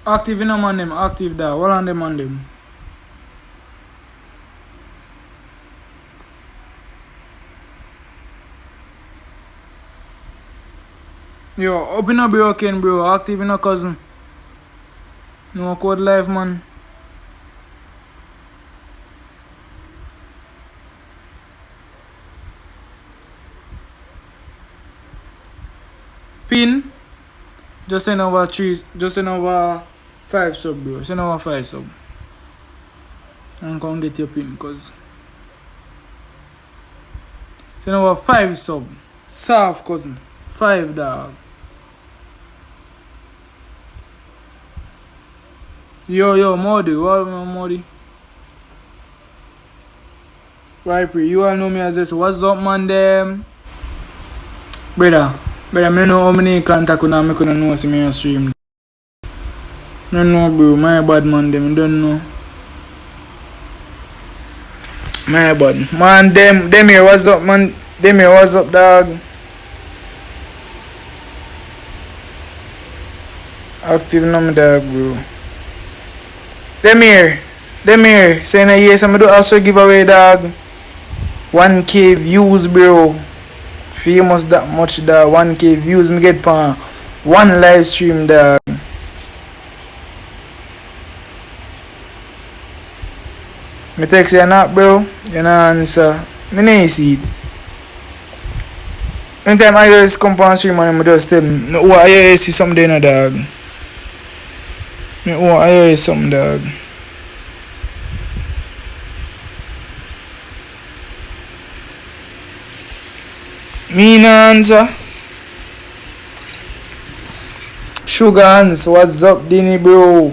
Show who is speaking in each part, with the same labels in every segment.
Speaker 1: Active in a man them, active there. What on them on them? Yo, up in a broken bro, active in a cousin. No code life man. Pin. Just send over 5 sub bro. Send over 5 sub. And come get your pin cause. Send over 5 sub. Soft cousin. 5 dog. Yo, Modi, what Modi? Right, you all know me as this. What's up, man? Them, brother, I don't know how many contact I couldn't know see me on stream. No, bro, my bad man. Them don't know. My bad man. Them here, what's up, man? Them here, what's up, dog? Active no me dog, bro. Them here, saying a yes, I'm gonna do also giveaway, dog. 1K views, bro. Famous that much, dog. 1K views, me get pan one live stream, dog. Me text you not, bro. You know answer. Me no see it. Anytime I just come on stream and I just tell me, oh, I see something, dog. Oh, I hear something, dog. Me no answer. Sugar hands, what's up, Dinny, bro?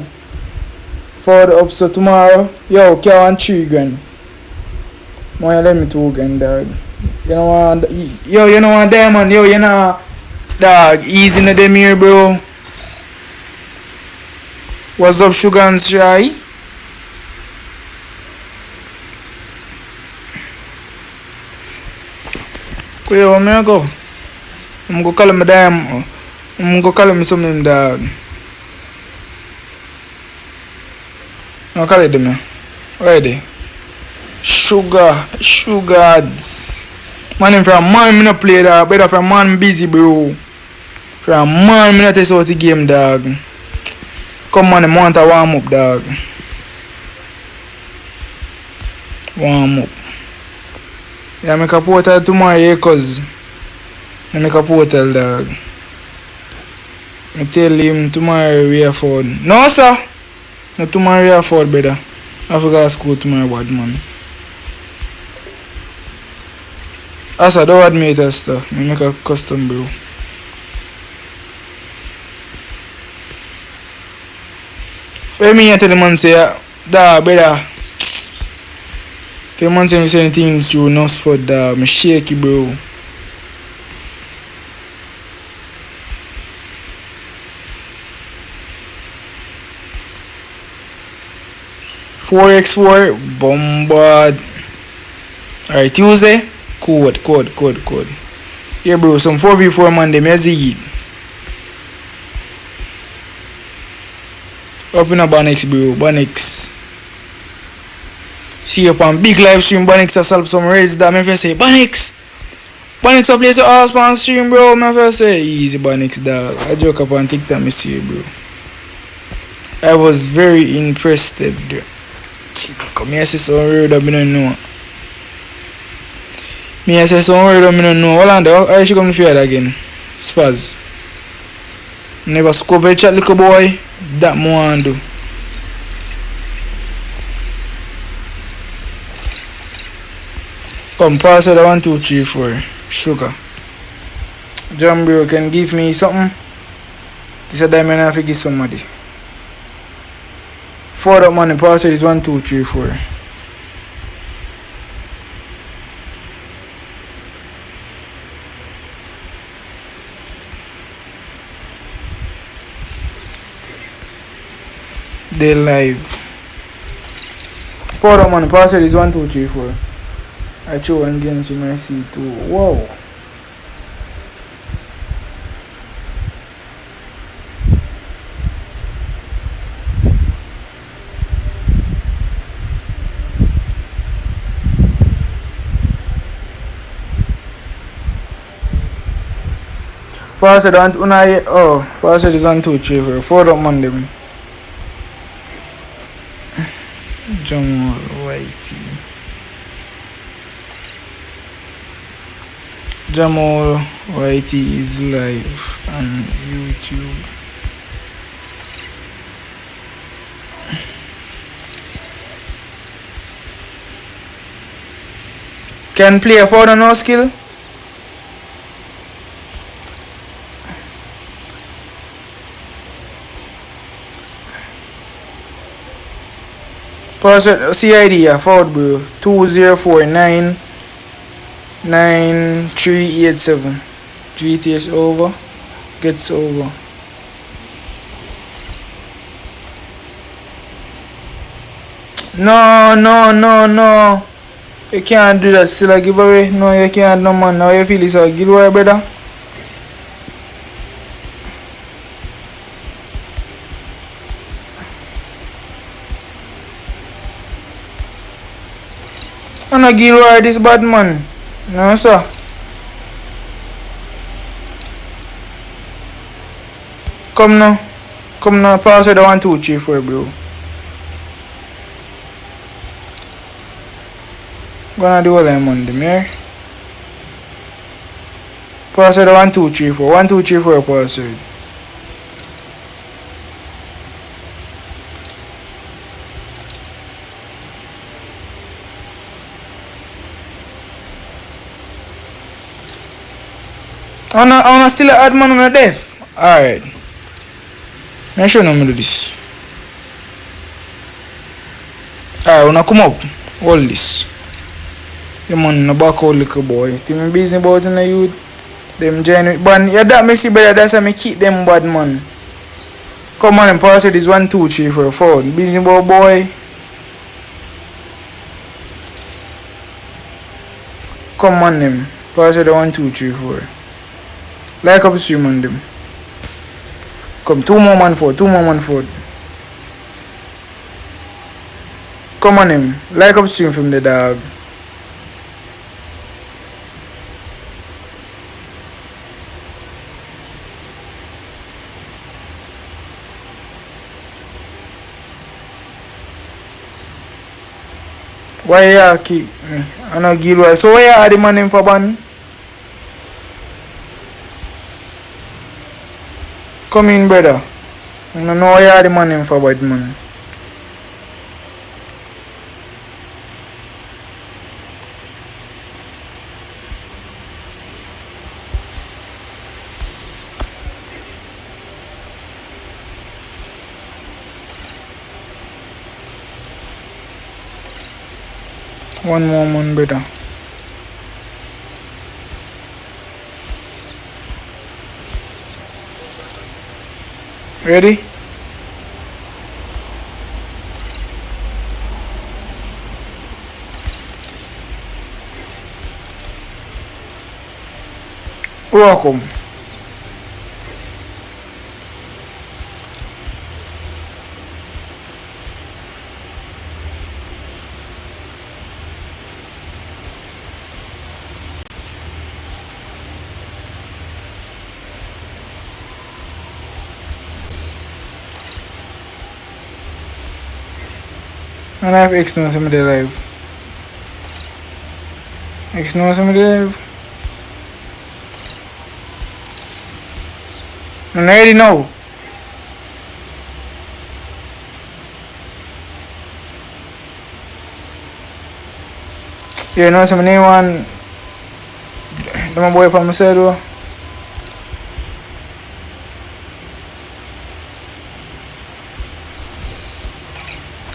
Speaker 1: For the up so tomorrow. Yo, can want 3 grand. Why let me 2 grand, dog? You know what? Yo, you know what, diamond? Yo, you know, dog, easy in them here, bro. What's up, Sugar and Shy? Where me go? I'm go call me damn. I'm go call me something, dog. I'm call it them. Where they? Sugars. Man, from man, me no play that. Better from man busy, bro. From man, me not test out the game, dog. Come on, I want to warm up, dog. Warm up. Yeah, make a portal tomorrow, yeah, cuz. I make a portal, dog. I tell him tomorrow we afford. No, sir. No, tomorrow we afford, brother. I forgot school tomorrow, bad man. As I don't admit that stuff. I make a custom, bro. When me tell the man say, da, brother. Tell the man say me say anything you not for da. Me shaky, bro. $4x4 bombard. Alright, Tuesday. Code. Yeah, bro, some 4v4 man, them as it. Up in a Bannex, bro. Bannex. See up on big live stream. Bannex has helped some raids that me say Bannex up place your ass on stream, bro. Me first say easy Bannex, dog. I joke up on TikTok, me see, bro. I was very impressed, bro. Jesus, come here, say some word that me don't know. Me say some word that me don't know. Hold on, dog. I should come to fear again. Spaz. Never scope a chat, little boy. That more do. Come pass it 1, 2, 3, 4. Sugar. John bro can give me something. This is a diamond I give somebody. 4 up money pass it is 1, 2, 3, 4. They live. 4 up money pass it is 1, 2, 3, 4. I throw one against you might see too. Whoa. Pass it on una oh, pass it is on 2, 3, 4. 4 up man them. Jamal Whitey. Jamal Whitey is live on YouTube. Can play a forward no skill? Person CID a forward bro 20499387. GTS over. Gets over. No. You can't do that still a giveaway. No, you can't no man. Now you feel it's a giveaway, brother. I'm not giveaway this bad man. No sir. Come now, pass it 1, 2, 3, 4 bro. Gonna do all them on the mirror. Pass it 1, 2, 3, 4. 1, 2, 3, 4 pass it. I'm still add man on my death. Alright. Make sure no me do this. Alright, wanna come up. Hold this. The man no back out little boy. Tell me busy about in the youth. Them genuine. But yeah, that me see brother, that's how me keep them bad man. Come on and pass it is 1, 2, 3, 4, 4. Busy about boy. Come on them. Pass it 1, 2, 3, 4. Like up stream on them. Come 2 more man forward. Come on him. Like up stream from the dog. Why you keep me? I know Gilroy. So why you are the man him for ban? Come in, brother. I don't know why you are the man him for bad man. One more man, brother. Ready? Welcome. And I have X knows somebody live. X knows somebody live. And I already know. You know some name one. My boy from my side though.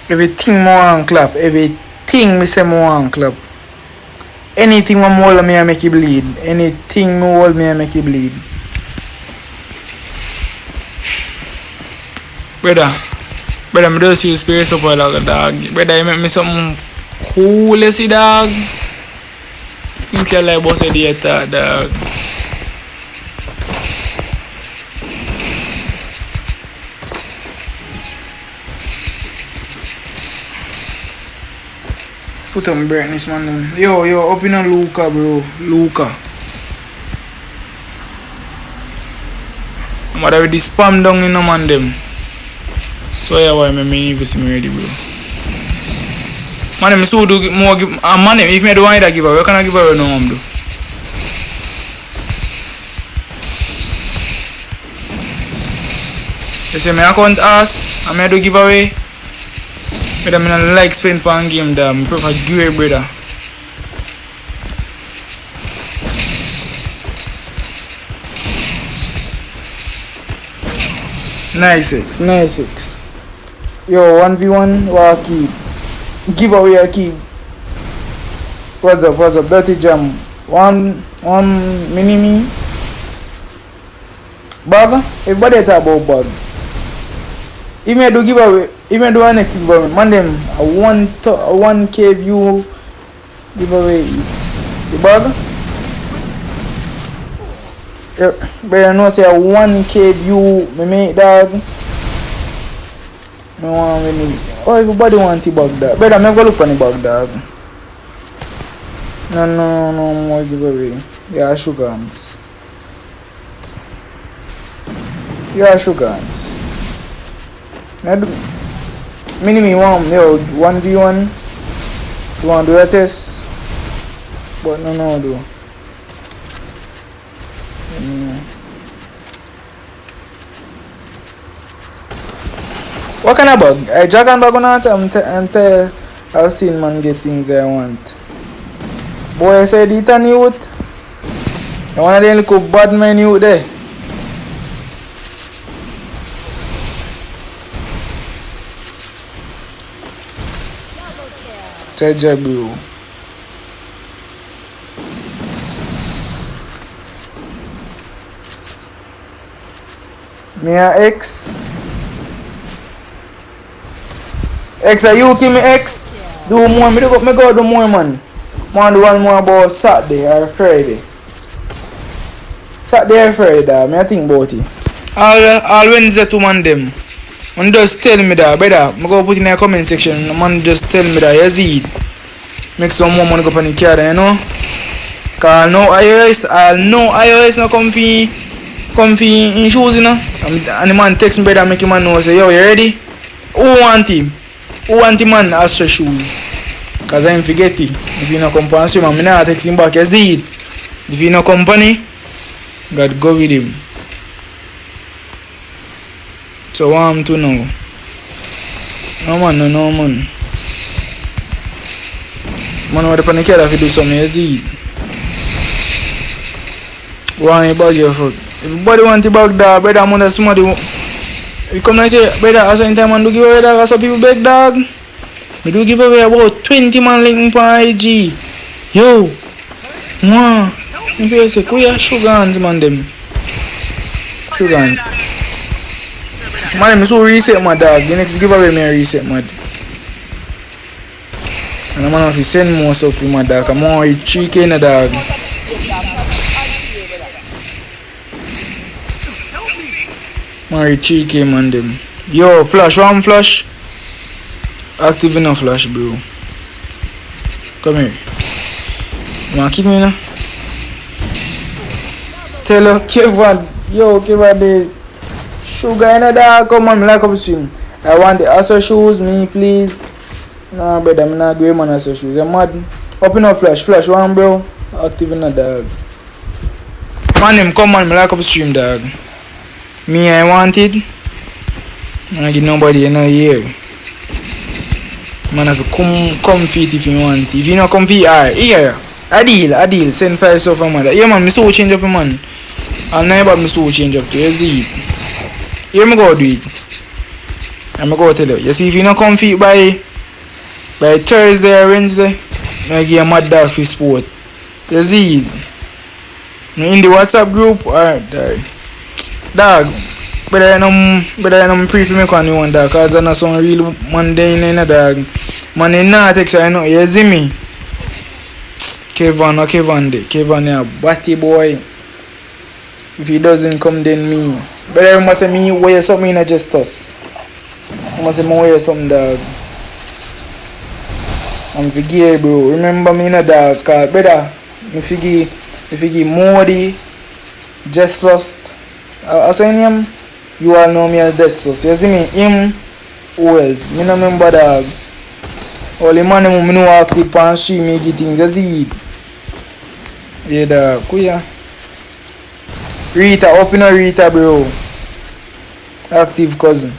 Speaker 1: Everything more and clap. Everything me say more and clap. Anything one more me I make it bleed. Anything more me I make it bleed. Brother, me just use spirit support like a dog. Brother, you make me something cool as a dog. Think you like boss idiot dog. Put on brightness, man. Yo, up in a Luca, bro. Luca. I'm already spam down in them and them. So yeah, why me even see me ready, bro. Man, me so do more give man, if me do want to give away, can I give away no do? You see me account ass, and me do give away. But I don't like spend for a game that I prefer give away, brother. Nice six. Yo, 1v1, what keep? Giveaway a keep. What's up? Dirty jam. One mini me. Bag? Everybody talk about bag. If I do giveaway, if I do a next giveaway, man them a 1k view giveaway the bag. But I know say a 1k view me make dog. Me want me. Oh, everybody want the bag dog. Better me go look on the bag dog. No more giveaway. Yeah, sugars. Mini one, yo, 1v1. You want to do a test? But no do. What kind of bug? I dragon bug on out and I've seen man get things I want. Boy, I said it and youth. I want to look up bad man youth there. Treasure bro. Me a X. X, are you kill me X? Do more, me go do more man. Man do one more about Saturday or Friday. Saturday or Friday, me I think about it. All Wednesday to man them. Man just tell me that, brother. I go put in the comment section. Man just tell me that, Yazid. Make some more money go on the card, you know. Cause no iOS no comfy in shoes, you know. And the man text me, brother, make him man know, say, yo, you ready? Who want him? Who want him man Astro shoes? Cause I forget it. If you no company, man, me not text him back, Yazid. If you no company, God go with him. So what I'm to know? No man. Man what the panic if you do something, you see. Why you bag your foot? Everybody want to bag dog, brother, I'm under somebody. You come and say, brother, at the same time, man do give away dog, some people beg dog. We do give away about 20 man link on IG. Yo, man. If you say, where sugar hands, man, them? Sugar hands. Man, I'm so reset my dog. The next giveaway, me reset my dog. And I'm gonna have to send more stuff for my dog. I'm gonna eat 3K in the dog. I'm gonna eat 3K, man, them. Yo, flash, one flash. Active enough flash, bro. Come here. You wanna kick me now? Tell her, Kevin. Yo, Kevin, the sugar in the dog. Come on, me like up soon. I want the Asso shoes, me, please. Nah, brother, I'm not going on Asso shoes. I'm mad. Open up flash one, bro. Active in the dog. Man, him, come on, me like up stream, dog. Me, I want it. I give nobody in a year. Man, have to come fit if you want. If you not come fit, alright, here. A deal. Send files so for mother. Yeah, man, me so change up, man. I'll never about me so change up to you see it. Here me go do it. I'm go tell you. You see, if you not come fit by Thursday or Wednesday, I give a mad dog for sport. You see it. In the WhatsApp group, alright, dog. Better than pre for me on you one dog, cause I know some real mundane in a dog. Man in not text I know, you see me. Kevin a batty boy. If he doesn't come then me. Better you must say me wear something in a justice. You must say me wear something dog. I'm forget bro. Remember me in a dog, cause better if you give Modi, just lost. As I name, you all know me as this. So you see me, him, who else? Me no remember dog. All the man me know active on stream, me get things, you see it. Yeah dog, kuya. Rita, up in a Rita bro. Active cousin.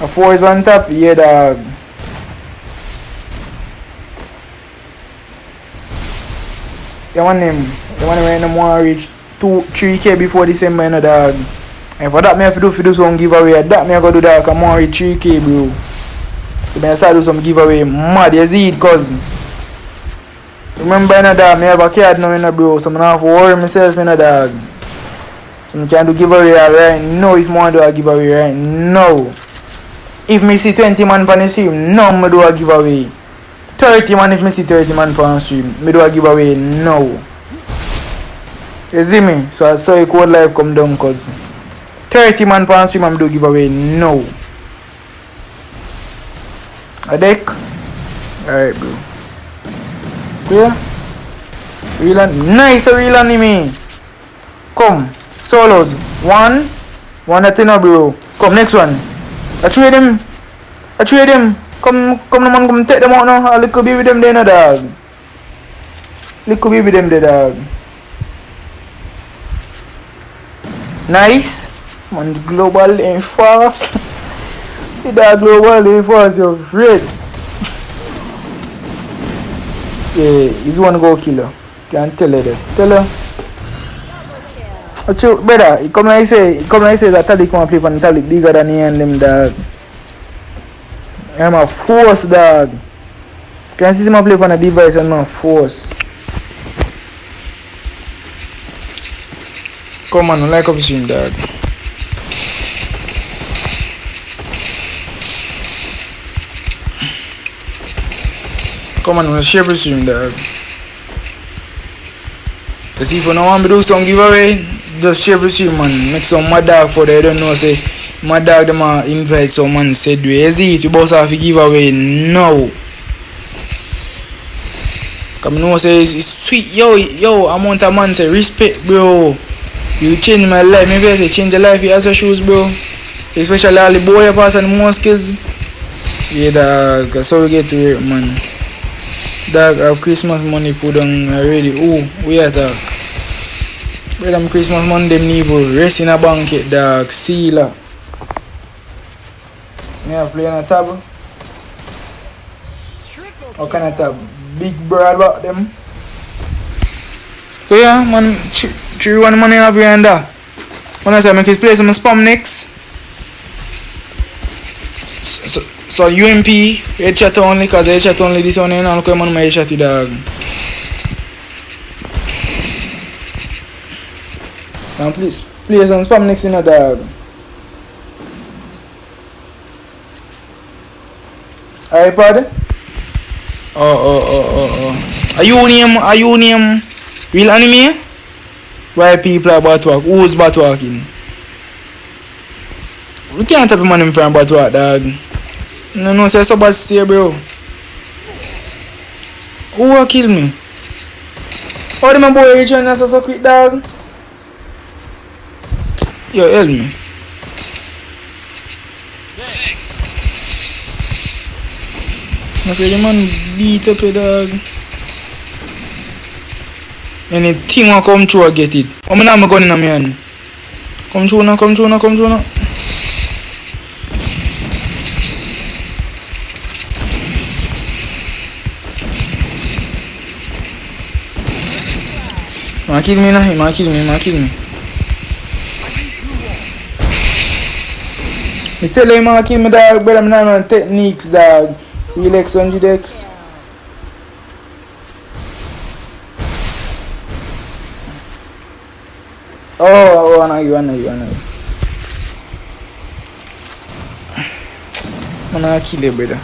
Speaker 1: A 4 is on top, yeah dog. The one name right now want reach 3K before December, you know, dog. And for that, me have to do some giveaway. That me I go do that, come on reach 3K, bro. So me I start do some giveaway. Mad, you see it, cousin. Remember, you know, dog, me have a card now, you know, bro. So I have to worry myself, you know, dog. So I can do giveaway right now if I want to do a giveaway right now. If me see 20 man on the stream, now me do a giveaway. 30 man if me see 30 man per stream, me do a giveaway now. You see me? So I saw a code live come down cause 30 man per stream I'm do giveaway now. A deck? Alright bro. Clear? Real nice real anime. Come. Solos. One at no bro. Come next one. I trade him. Come man, come take them out now. Look could be with them there, no dog. Look could be with them there, dog. Nice. Man, global ain't fast. See that global ain't fast, you're afraid. Yeah, he's one go killer. Can't tell her that. Tell her. Brother, he come like say that Talik come and play for Talik bigger than he and them, dog. I'm a force, dog. Can see him play on a device and not force. Come on, like up stream, dog. Come on, share the stream, dog. You see, if you don't want me to do some giveaway, just share the stream, man. Make some mad dog for they don't know, say. My dog them invite someone said we easy you boss have to give away now. Come know say it's sweet yo amount of man say respect bro. You change my life, maybe I say change your life you as your shoes bro. Especially all the boy pass and more skills. Yeah dog, so we get to it man. Dog have Christmas money put on already. Oh we are dog. But them Christmas money them need rest in a banquet dog, sealer. Me have play on a tab. What kind of tab? Big broad about them. So yeah, man, 3-1 money have you and that. When I say make his play some spam next. So UMP, headshot only, cause headshot only this one and I'll come on my headshot dog. And please play some spam next in a dog. iPad? Oh. Are you name real anime? Why people are batwalk? Who's batwalking? We can't have a man in front of batwalk, dog. No, say so bad stay, bro. Who will kill me? How did my boy reach on us so quick, dog? Yo, help me. I feel the man beat up a dog. Anything will come through, I get it. I'm not going in my hand. Come through now. He might kill me now, he might kill me. I tell him he might kill me, dog, but I'm not on techniques, dog. Relax on the decks. Oh, I know you. I'm gonna kill you, brother.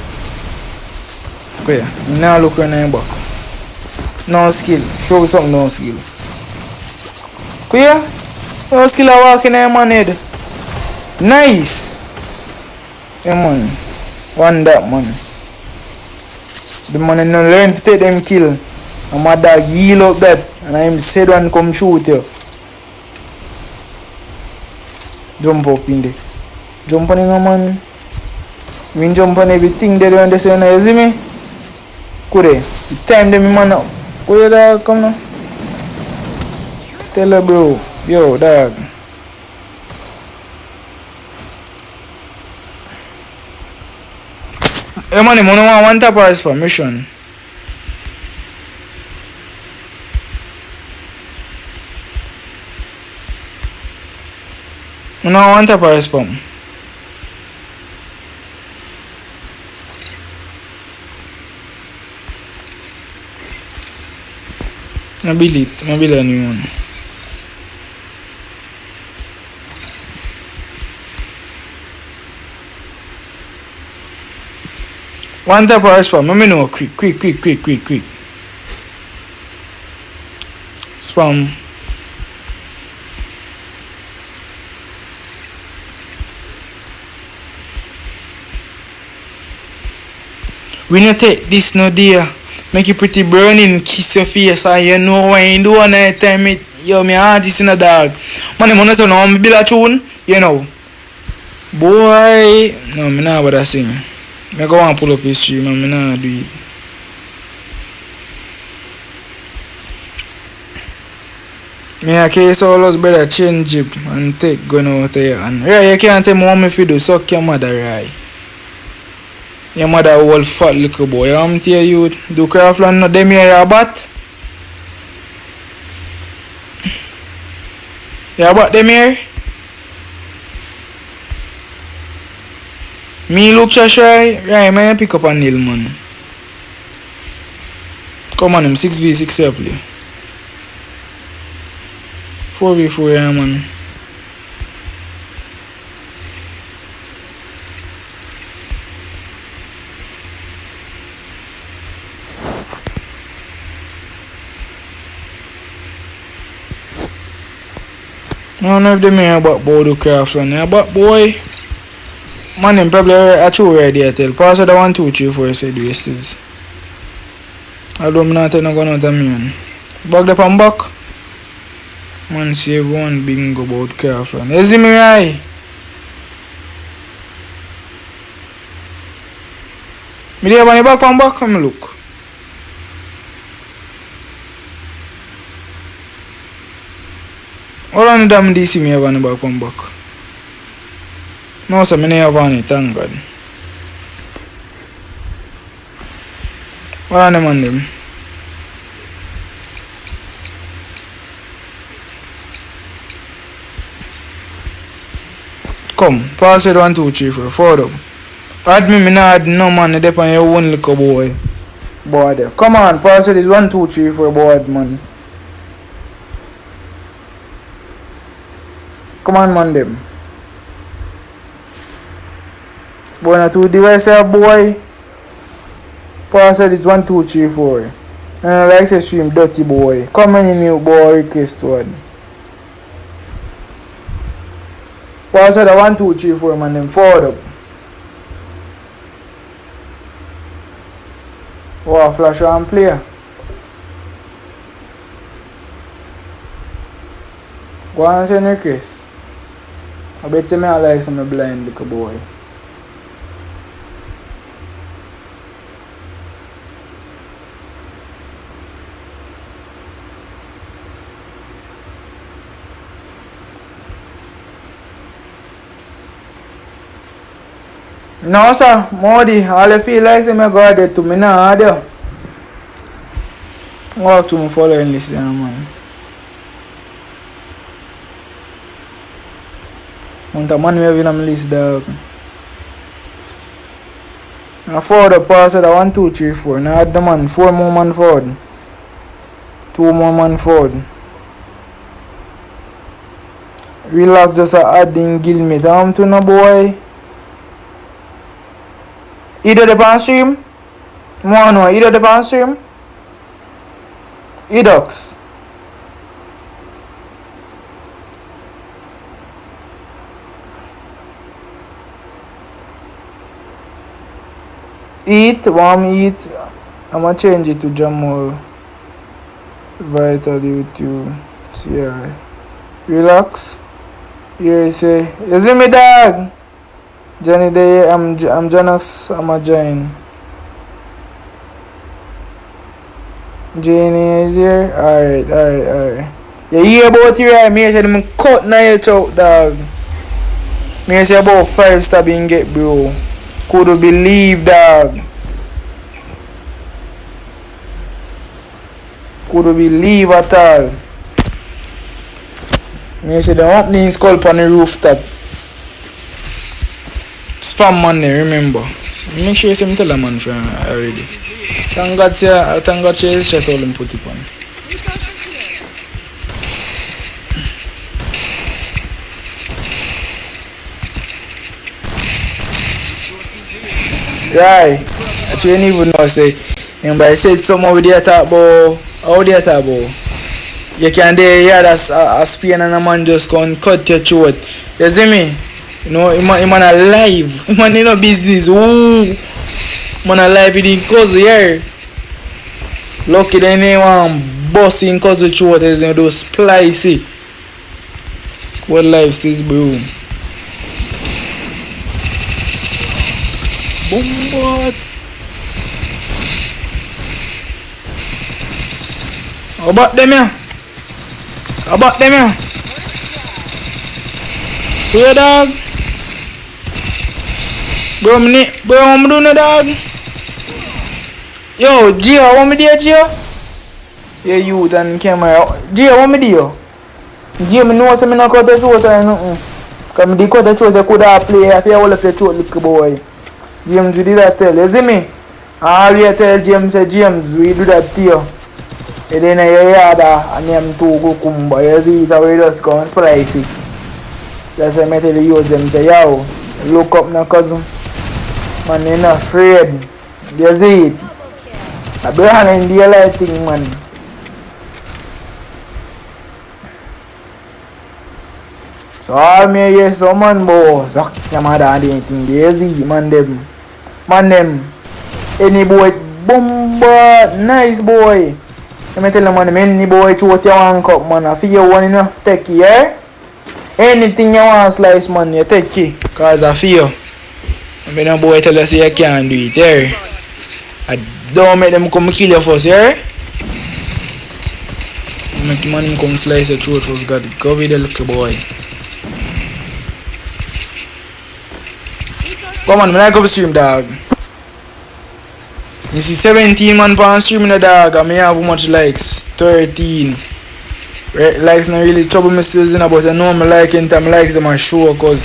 Speaker 1: Okay, now look on your back. No skill. Show some no skill. Queer? No skill I walk in your man head. Nice! Yeah man. One that man. The man no learn to take them kill. And my dog heal up that. And I said one come shoot you. Jump up in there. Jump on it, no man. We jump on everything there on the side, you see me? Could they? The time them man up. Could you come now? Tell her bro. Yo, dog. Hey man, I don't want tap or permission. I don't want tap or spam. I build a new one. One tap or spam. Let me know. Quick. Spam. We not take this no dear. Make you pretty burning, kiss your face, and you know what you do on that time. Yo, me heart is in a dog. Man, I'm say no, me build a tune, you know. Boy, no, me not about to sing. Me go and pull up his stream, and me not do it. Me a case all us better change it and take gun out there. And yeah, you can't tell me what me fi do, suck your mother, right? Your mother old fat little boy. I'm tell you, do craftland not them here your bat? Your bat them here? Me look shy. Right, man, pick up a nail, man. Come on, him 6v6 here, play. 4v4 here, man. I don't know if they may about Bodo Craftland here, but boy, man, them probably a true idea tell. Pass the 1, 2, 3, 4 said wastes. Although I'm not no gun out of me. Back the pan back. Man, save one bingo about Craftland. You see me right? Me there on the back pan back, come look. All on the damn DC me have on the back one back. No, so I never have on it, thank God. What on them on them? Come, pass it 1, 2, 3, 4, forward up. Add me not add no man, they depend on your own little boy. Boy there. Come on, pass it 1, 2, 3, 4, boy, man. Come on, man, them. Boy, na 2 devices, boy. Password is 1, 2, 3, 4. And I like to stream dirty boy. Come in new boy request one. Password 1, 2, 3, 4, man, them forward up. Wow, flash and play. Go and send request. I bet you me I like some blind little boy. No sir, Modi, all you feel like say me go there to me now there. Walk to my following list there, man. Want a man we have in my list, dog. Now forward up pass at 1, 2, 3, 4. Now add the man, 4 more man forward. 2 more man forward. Relax, just adding guild mate. To no boy. Either the pan stream. No, either the pan stream. Edox. Eat, warm eat. I'm gonna change it to Jamal. Vital YouTube. CI. Relax. You say, you see me dog? Johnny there, I'm Janox, I'm a join. Jenny is here? Alright. You hear about it right? Me say them cut na your chow dog. Me say about 5 stabbing get bro. Could you believe dog? Could you believe at all? Me say the opening skull on the rooftop. Spam man there, remember. So make sure you see me tell a man from already. Thank God she told him put it on. Right. Actually, you even know say. And I said someone with the talk about how they talk about. You can hear that a Spain and a man just come cut your throat. You see me? You know, he man alive. He man in no business. Ooh. Man alive with his cousin here. Lucky they ain't one busting cousin throat as they do splicey. What life is, bro? Bombard. How about them here? How about them here? Where dog? Bro, I'm doing a dog. Yo, Gio, what me do, Gio? Yeah, you and camera. Gio, what me do? Gio, me know say me not cut the throat or nothing. Cause me dey cut the throat, I could have play. If you hold up your throat, little boy. James, we did that tell. You see me? I already tell James, say James, we do that to you. And then you hear that and them two cucumber. You see it how we just go and splice it. That's why I tell you use them. Say, yo, look up now, cousin. Man, you're not afraid. You see it? I be running the light thing, man. So all me hear some man boy. Suck your mother and anything. You see, man them. Any boy, bomba, nice boy. Let me tell you, man, any boy to what you want cup, man. I feel you want to take it, yeah? Anything you want slice, man, you take it. Cause I feel. If no boy tell us you can't do it, yeah? I don't make them come kill you first, yeah? Make man come slice your throat first, God. Go with the little boy. Come on, man, I go to stream, dog. You see 17 man per stream in the dog, and me have how much likes? 13. Right, likes not really trouble me still in, but I know I'm liking them likes them and show cause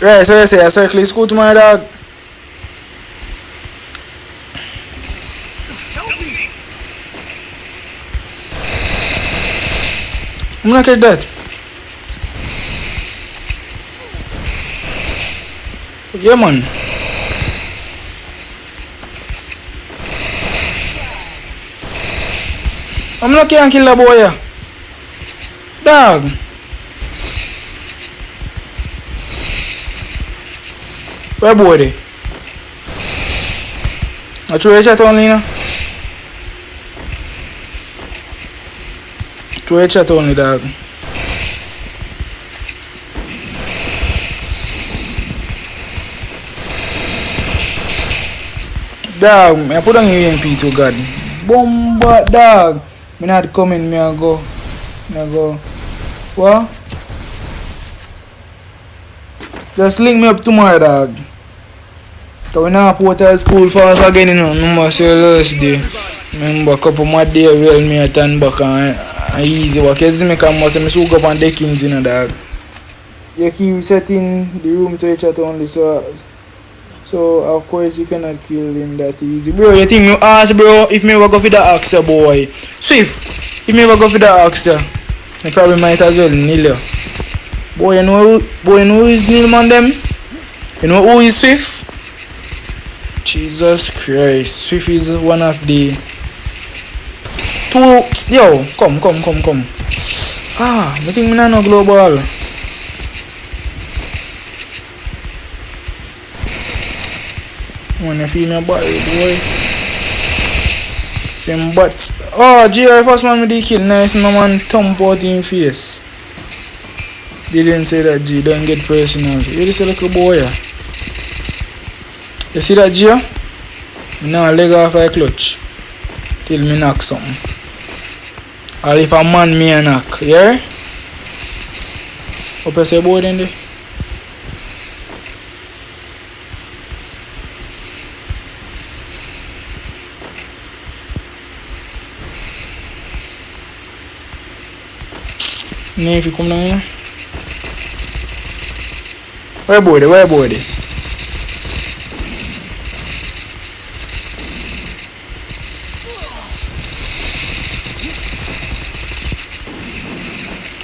Speaker 1: right, so you say I circle school to my dog. I'm not catch that. Yeah, man. I'm not can't kill the boy. Yeah. Dog. Where boy they? I throw a shot only now. Throw a shot only, dog. Dog, I put on your UMP to God. Bomba, dog. Me not coming, me I go. What? Just link me up tomorrow, dog. Cause we now put out school for us again, you know. Remember, see last day. Remember, a couple more days, well, me a turn back and easy work. You see me come, I me soak up on deckings, you know, dog. You keep setting the room to each other only, so of course you cannot kill him that easy. Bro, you think me ask, bro, if me ever go for the Axer, boy. Swift, if me ever go for the Axer, I probably might as well kneel you. Boy, you know who is Neil man them? You know who is Swift? Jesus Christ, Swift is one of the two. Yo, come. I think me not no global. When you feel me body, boy. Same but. Oh, GI first man with the kill. Nice, no man thump out in face. Didn't say that G, don't get personal. You just a little boy. Yeah. You see that G? Me now leg off a clutch. Till me knock something. Or if a man me a knock, yeah? Up say board in there. No, if you come down here. Where board? Where board?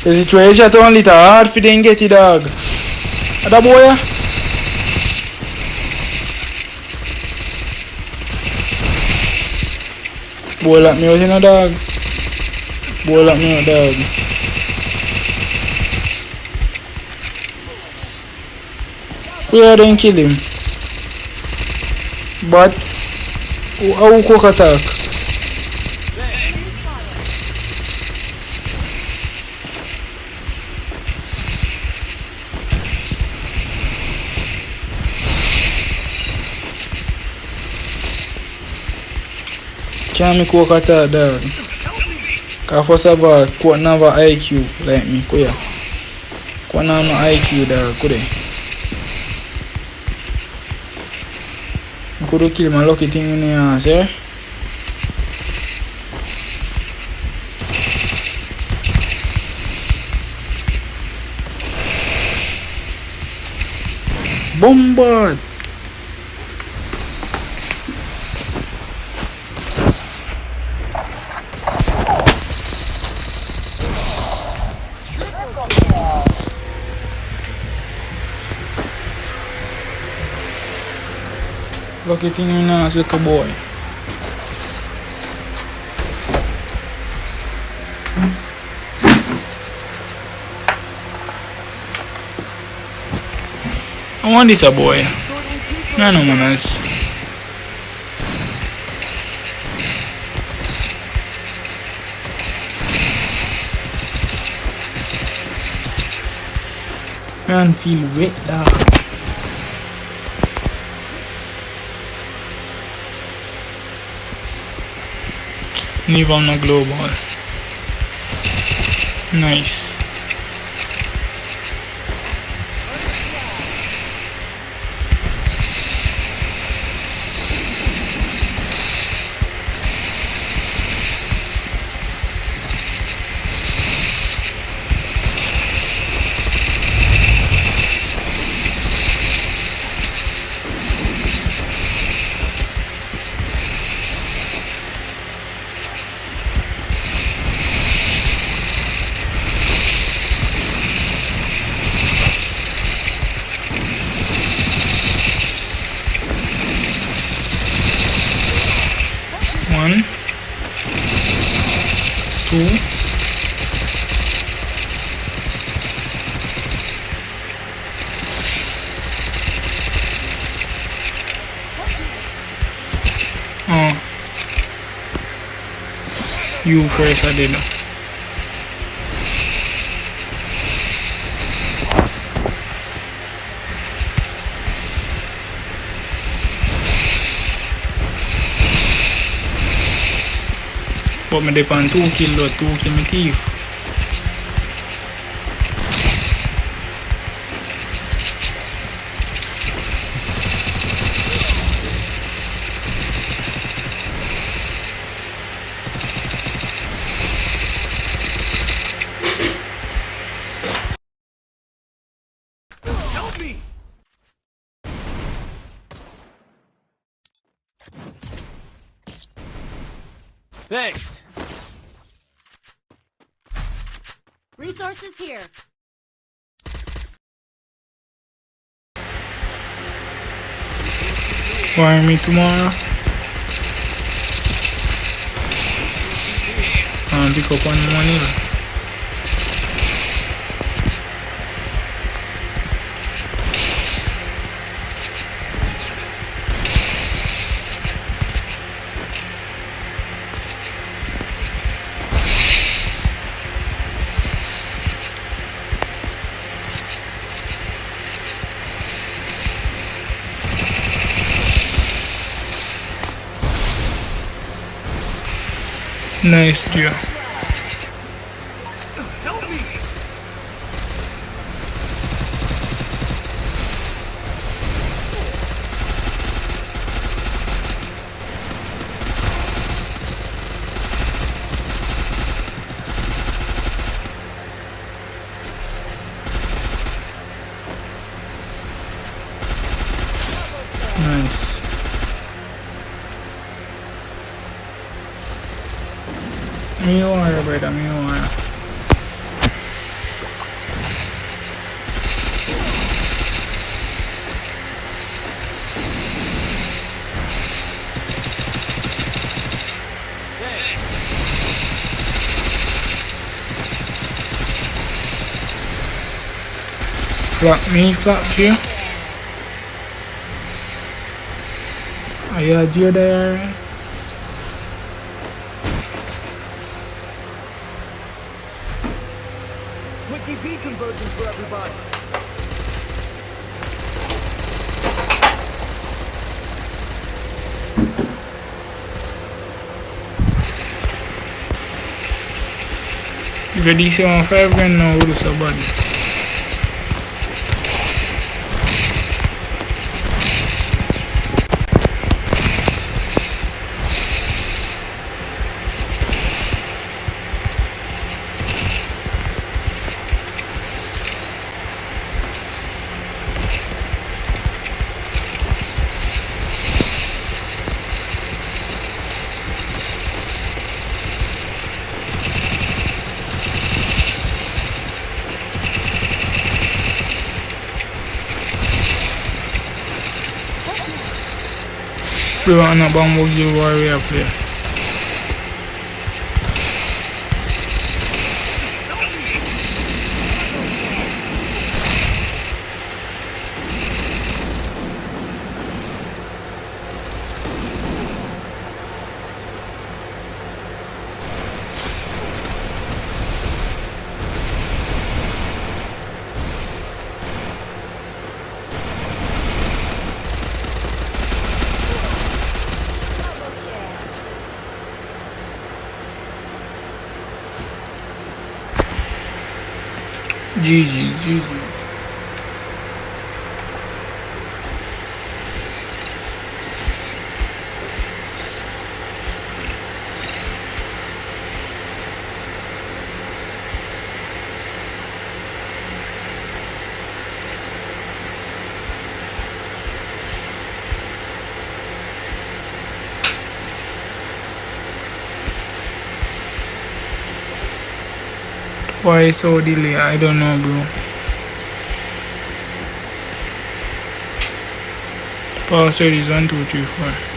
Speaker 1: The situation only hard for them get it, dog. That boy? Boy like me out in a dog. Boy like me out, dog. Where then kill him? But how cook attack? Can't make cook attack, dog. Cause first of all, cook never IQ like me, kuya. Cook never no IQ, dog, kude. Could kill my lucky thing in the ass, eh? Bombard! Lucky thing in the ass, little boy. I want this a boy. No manners. Man feel wet, dog. Leave on the global. Nice. One, two, oh, you first, I did. But me depend 2 kill or 2 kill me thief.
Speaker 2: Help me! Thanks.
Speaker 3: Resources here.
Speaker 1: Wire me tomorrow. Pick up on money. Nice, Joe.
Speaker 2: Help me!
Speaker 1: Nice. Me wire, brother, me wire. Flap me, flap Joe. Are you a Joe there, alright?
Speaker 2: Quick EP conversions for everybody.
Speaker 1: If you DC on 5 grand now, we'll so bad. Bro, I'm not bomb with you warrior player. GG's, GG's. Why so delay? I don't know, bro. Password is 1234.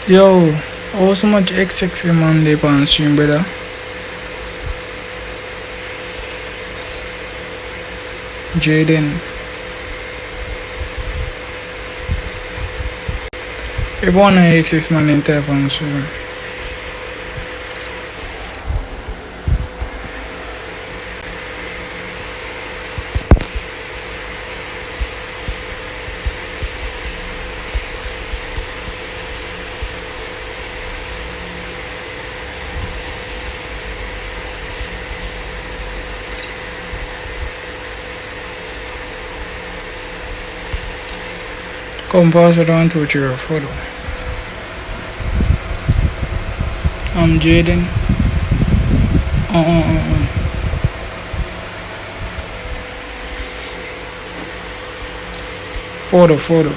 Speaker 1: Yo, how so much XX man they on stream, brother? Jaden. Everyone XX man in type on stream. Come pass it on to your photo. I'm Jaden. Photo.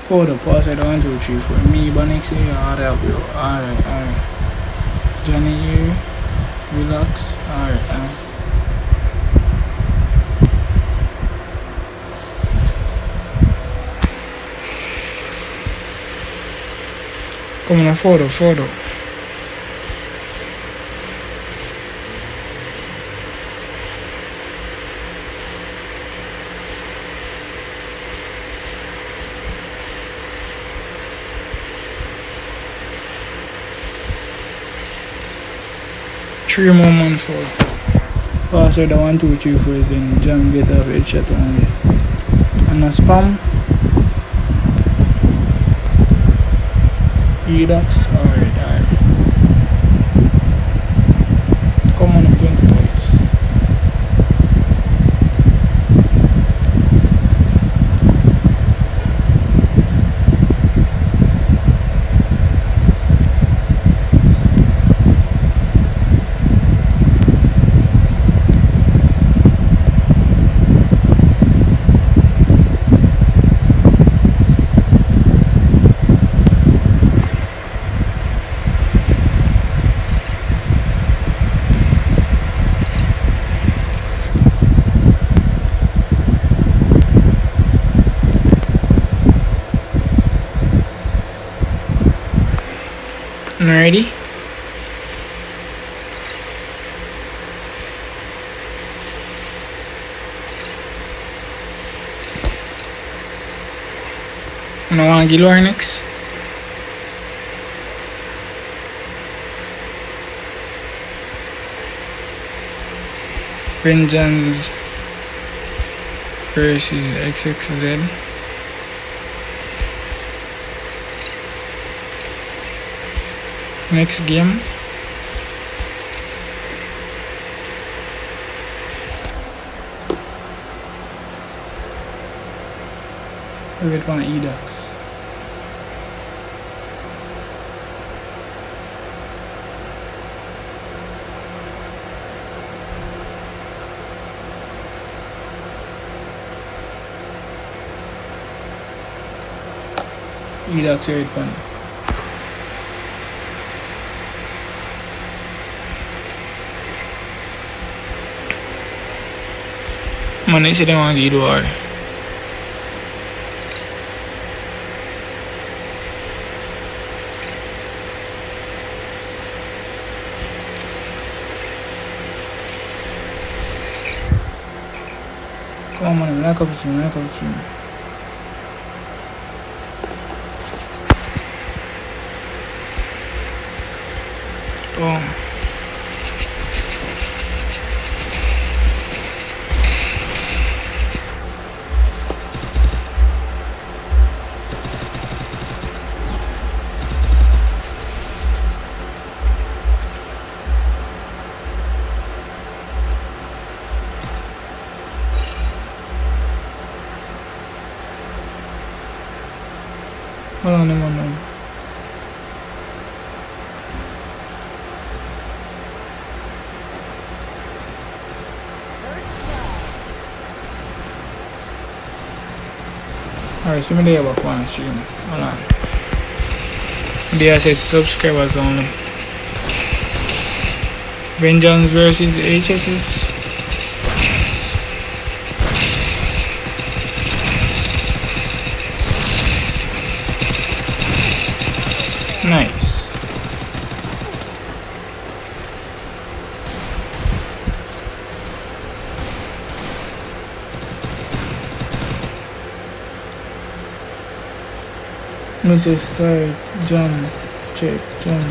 Speaker 1: Photo, pass it on 2, 3, 4. Me, Banix here, alright, bro. Alright. Johnny here, relax. Alright. Come on, photo. Three more months for password 1, 2, 3, 4 is in jam get off headshot only. And a spam. Redux. Alright. Come on, I'm going to lights. Ready? And I want to get lower next. Vengeance versus XXZ. Next game. We get one Edux. Edux 8 Money sitting on the door. Come on, knock up soon. Oh. Hold on a moment. Alright, so maybe I have one stream. Hold on. Maybe I said subscribers only. Vengeance versus HSS. Nice. Mrs. Start, jump, check, jump.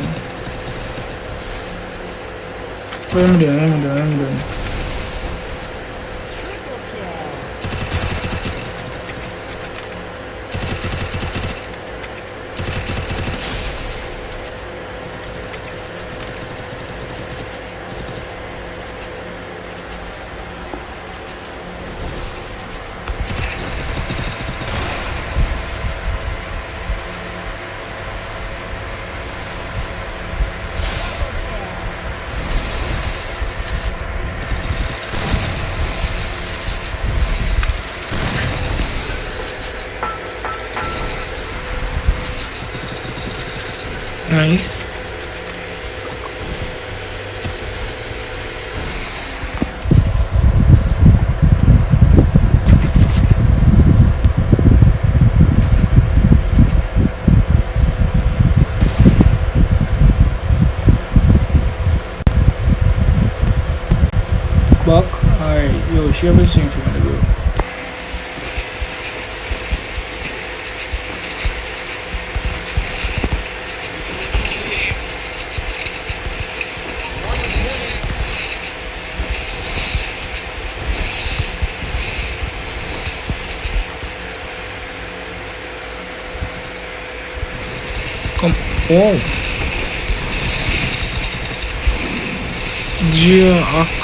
Speaker 1: What am I doing? Nice. Buck, alright, yo, share me thing for me, bro. Come on. Jack.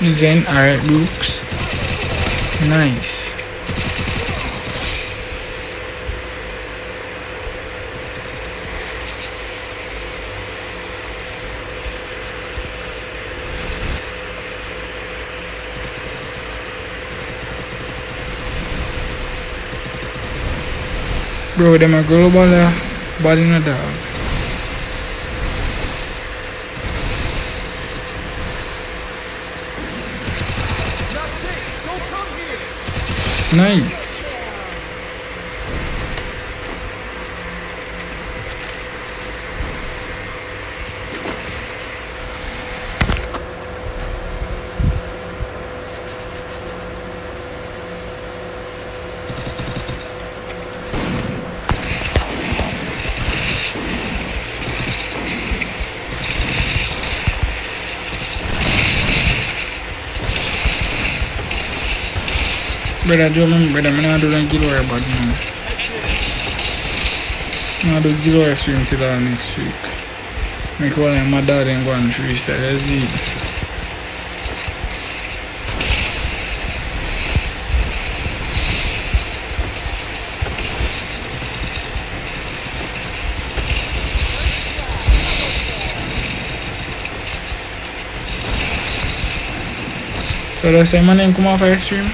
Speaker 1: Zen, alright, looks nice. Bro, them a global body in a dog. Nice. Brother Joe, brother, I'm not doing giveaway about now. I'm going to do giveaway stream till next week. Make one of my dad and go and freestyle. Let's see. So that's my name come off our stream.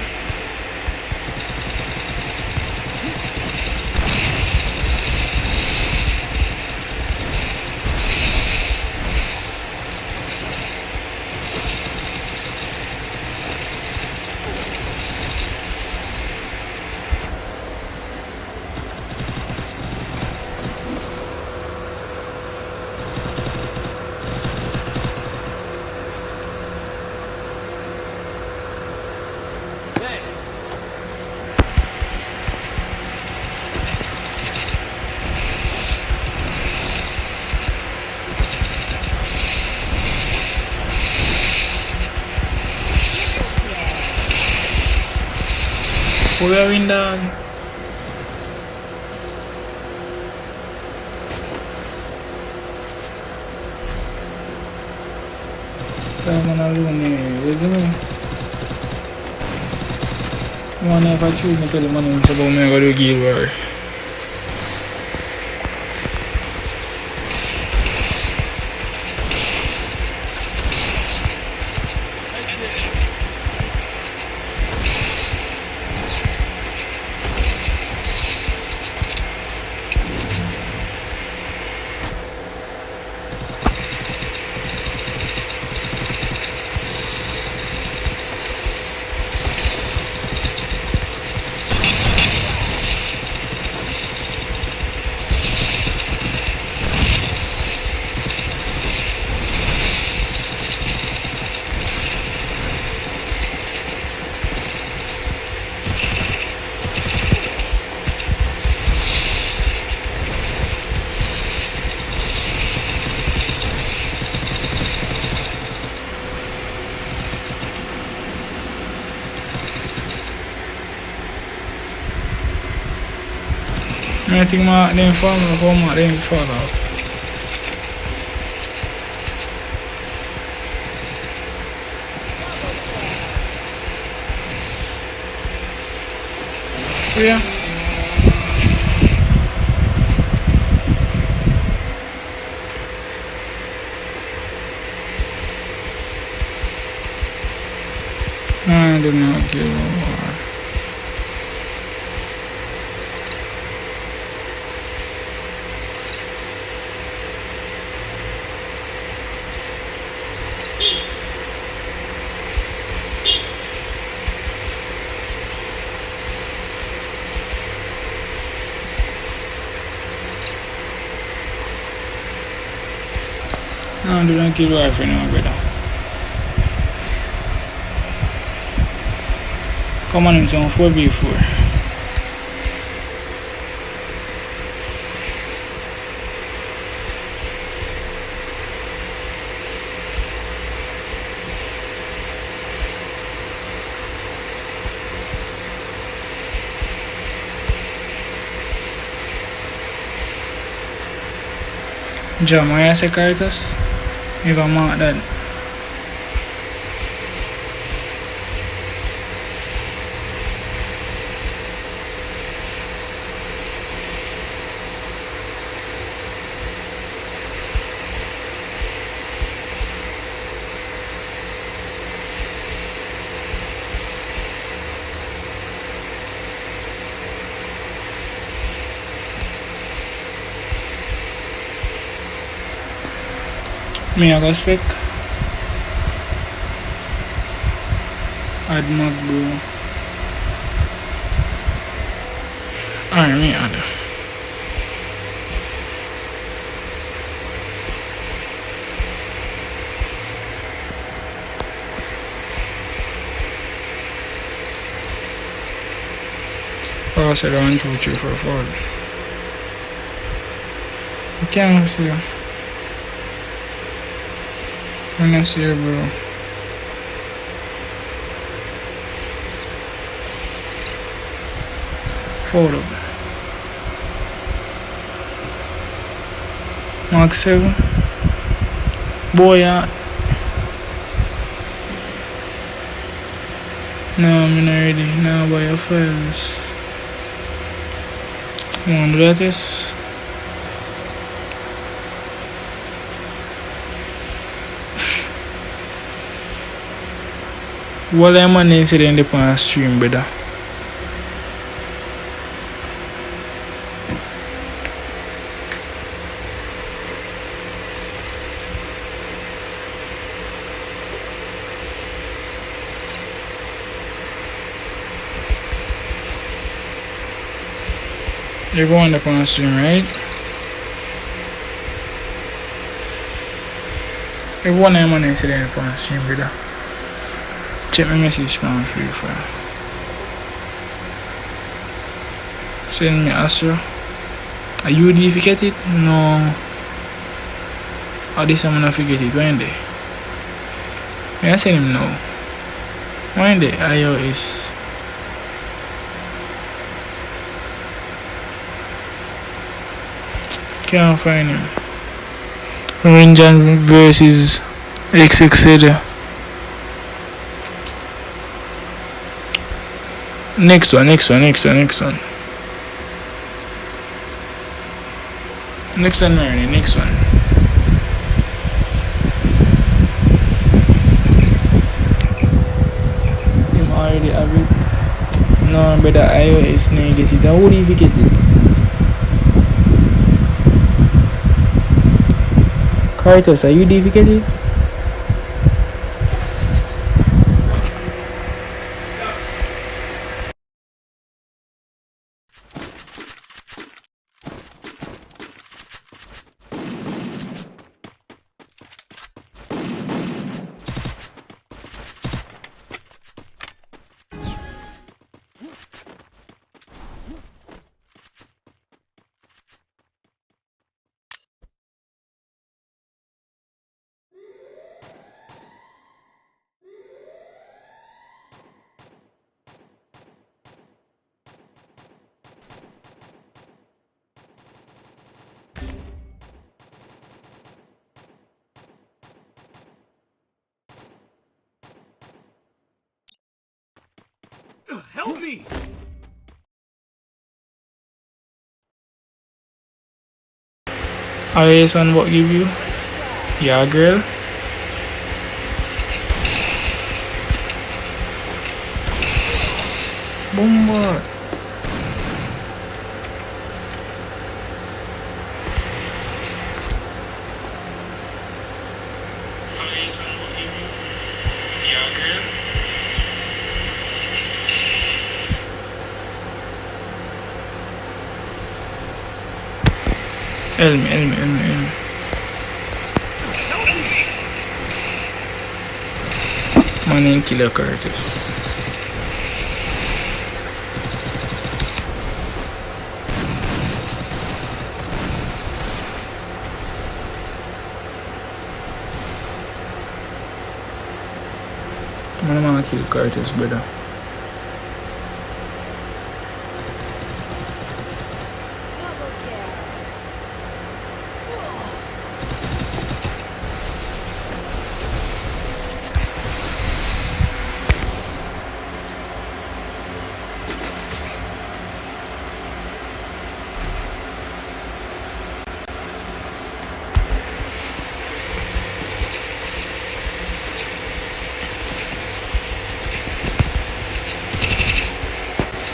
Speaker 1: We are in dog. I'm alone, isn't it? One if I choose me tell the money it's about me I gotta give her. I think my didn't fall off, or my didn't fall off. Yeah. I do not give a war. I do not kill wife anymore, brother. Come on, it's on 4v4. Jamaya sa cartas. Iba mga dad. Me I go spec. Add mag bro. Alright, me add. Pass it on 2, 3, 4, 4. You can't see. I'm not sure, bro. Photo. Mark 7. Boy, no, I'm not ready. Now buy your files. Come on, do that is. What am I incident upon stream, brother? Everyone upon stream, right? Everyone am an incident upon stream, brother. Check my message man free for you. Send me answer. Are you if you get it? No. Or this I'm gonna forget it. When day? I send him no. When day? iOS. Can't find him. Ranger versus XXL. Next one. Next one, Mary. Next one. Him already have it. No, but the iOS no get it. How do you get it? Cartus, are you difficult?
Speaker 2: Help me!
Speaker 1: iOS one what give you? Yeah, girl. Bomba. iOS one what give you? Yeah, girl. Help me. My name Killer Curtis. I'm gonna kill Curtis, brother.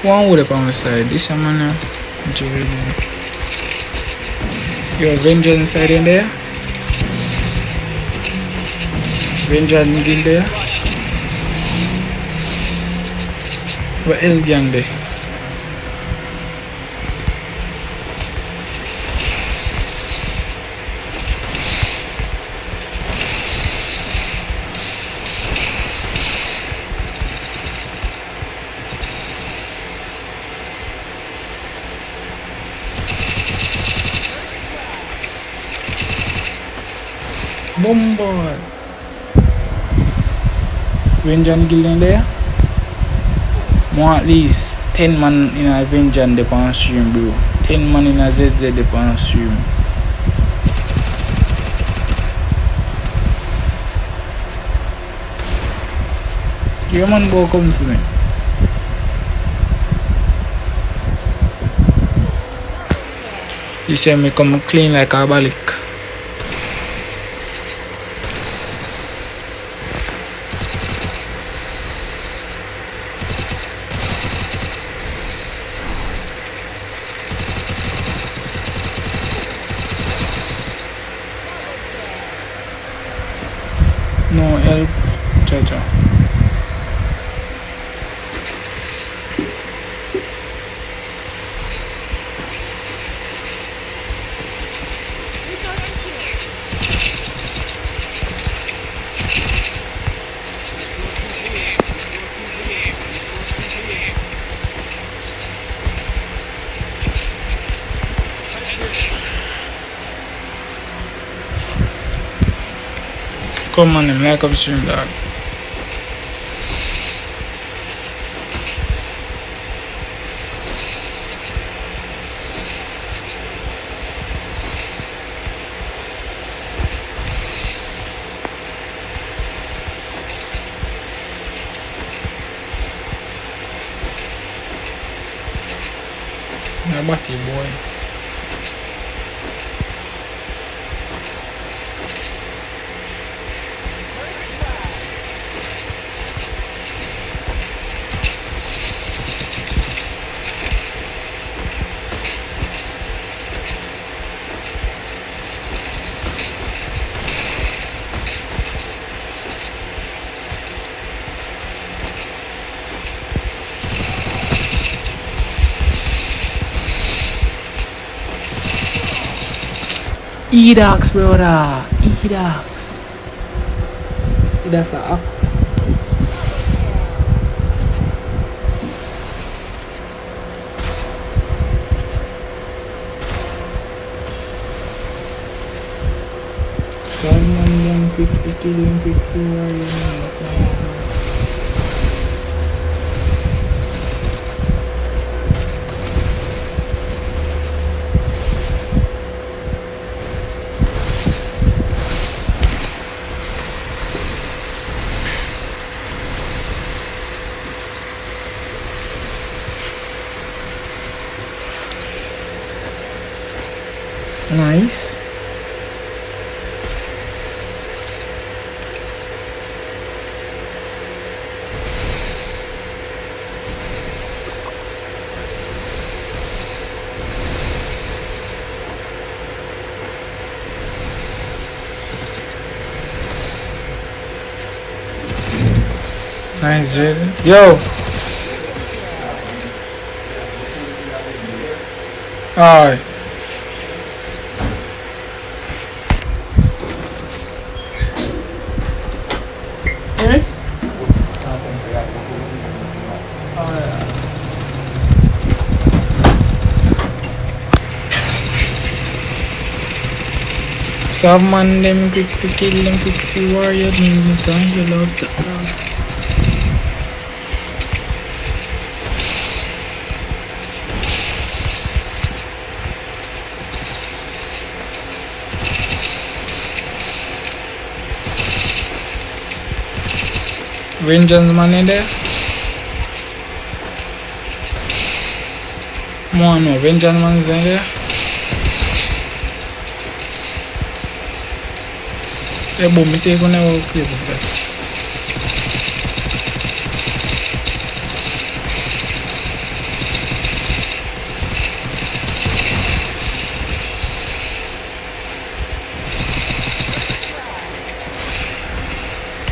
Speaker 1: One would up on the side. This one now. Your Avenger inside in there. Avenger and Guild there. What else gang there? Bomba. Avenger and Guild in there. More at least 10 man in a Avenger and the on stream, bro. 10 man in a ZZ the on stream. Your man go come for me. He said me come clean like a balik. No help, Chacha. Come on, him like up stream, dog. My body boy. E-Docs, brother. E-Docs. That's a ox. Someone them quick to kill him, quick to worry. Nice. Nice, Jaden. Yo! Alright. Eh? Some man them quick to kill them, quick to warrior, you love that. Vengeance man in there? More no, Vengeance man is in there? Yeah, boom, me say you never clip with that.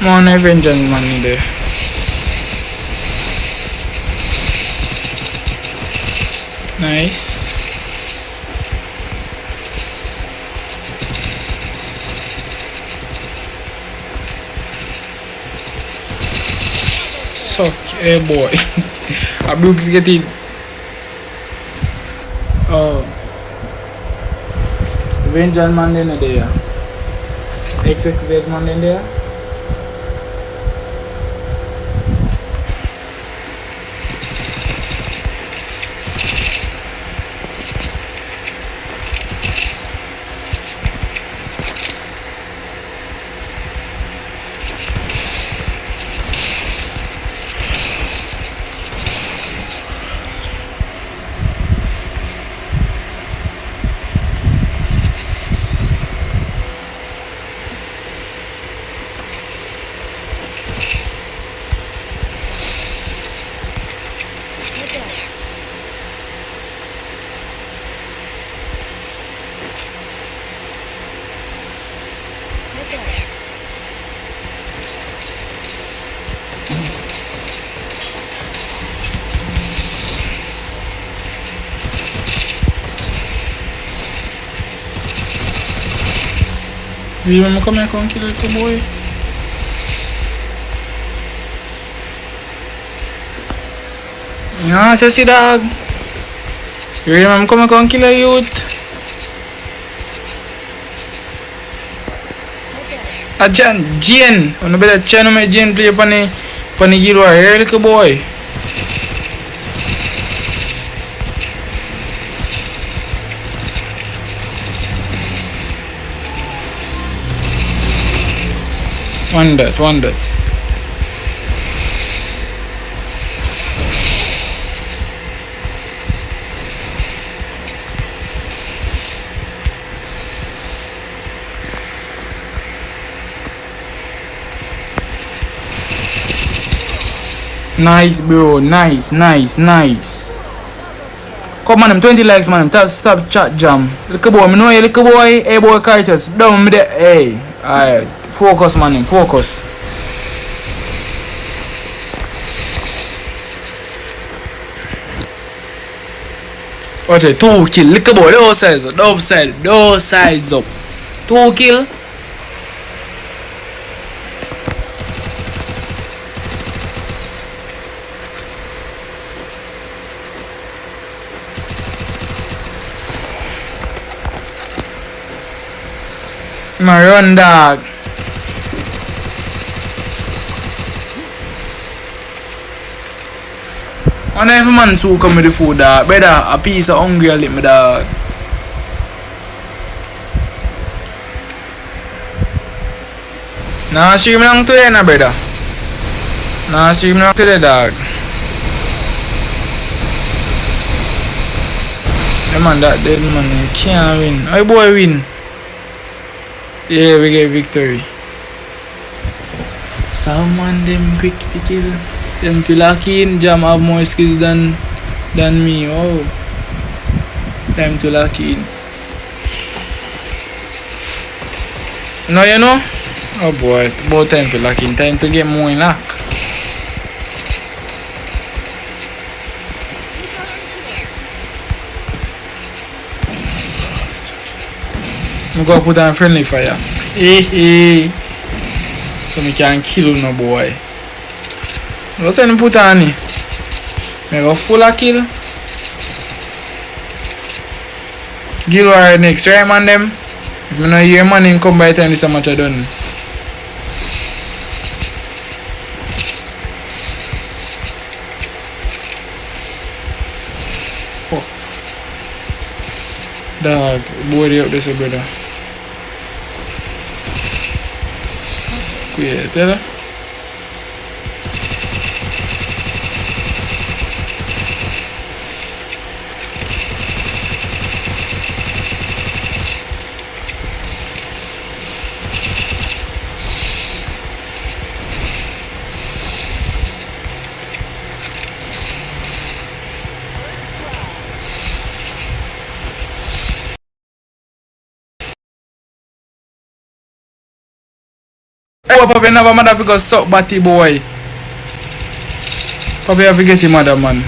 Speaker 1: More no Vengeance man in there. Nice. Suck, hey boy. A Brooks get it. Oh. Vengeance man in there. XXZ man in there. You remember come here and kill little boy? No, sassy dog. You remember come here and kill a youth? A Jane. You know better channel my Jane play upon the guild war here, little boy. One death. Nice, bro. Nice. Come on, them 20 likes, man. Stop chat jam. Little boy, me know you, little boy. Hey, boy, Carters. Down me there. Hey. Alright. Focus, man. Focus. Watch it. 2 kill. Little boy. Those size up. Those size up. 2 kill. My run, dog. When every man so come with the food, dog. Better a piece of hungry lick me, dog. Nah, stream long today, nah, brother. Nah, stream long today, dog. Yeah, man, that dead man, he can't win. How boy win? Yeah, we get victory. Someone them quick to kill. Them feel like in jam have more skills than me. Oh, time to lock in. No, you know? Oh boy, about time for lock in. Time to get more in lock. I'm gonna put on friendly fire. Hey. So me can kill no boy. What's that put on it? Me go full of kill. Gilwire next, right man them? If me no hear money come by the time this match I done. Fuck. Dog, boy they up there, brother. Yeah, tell her. Oh, Papa never mother fi go suck batty boy. Papa have to get him mother man.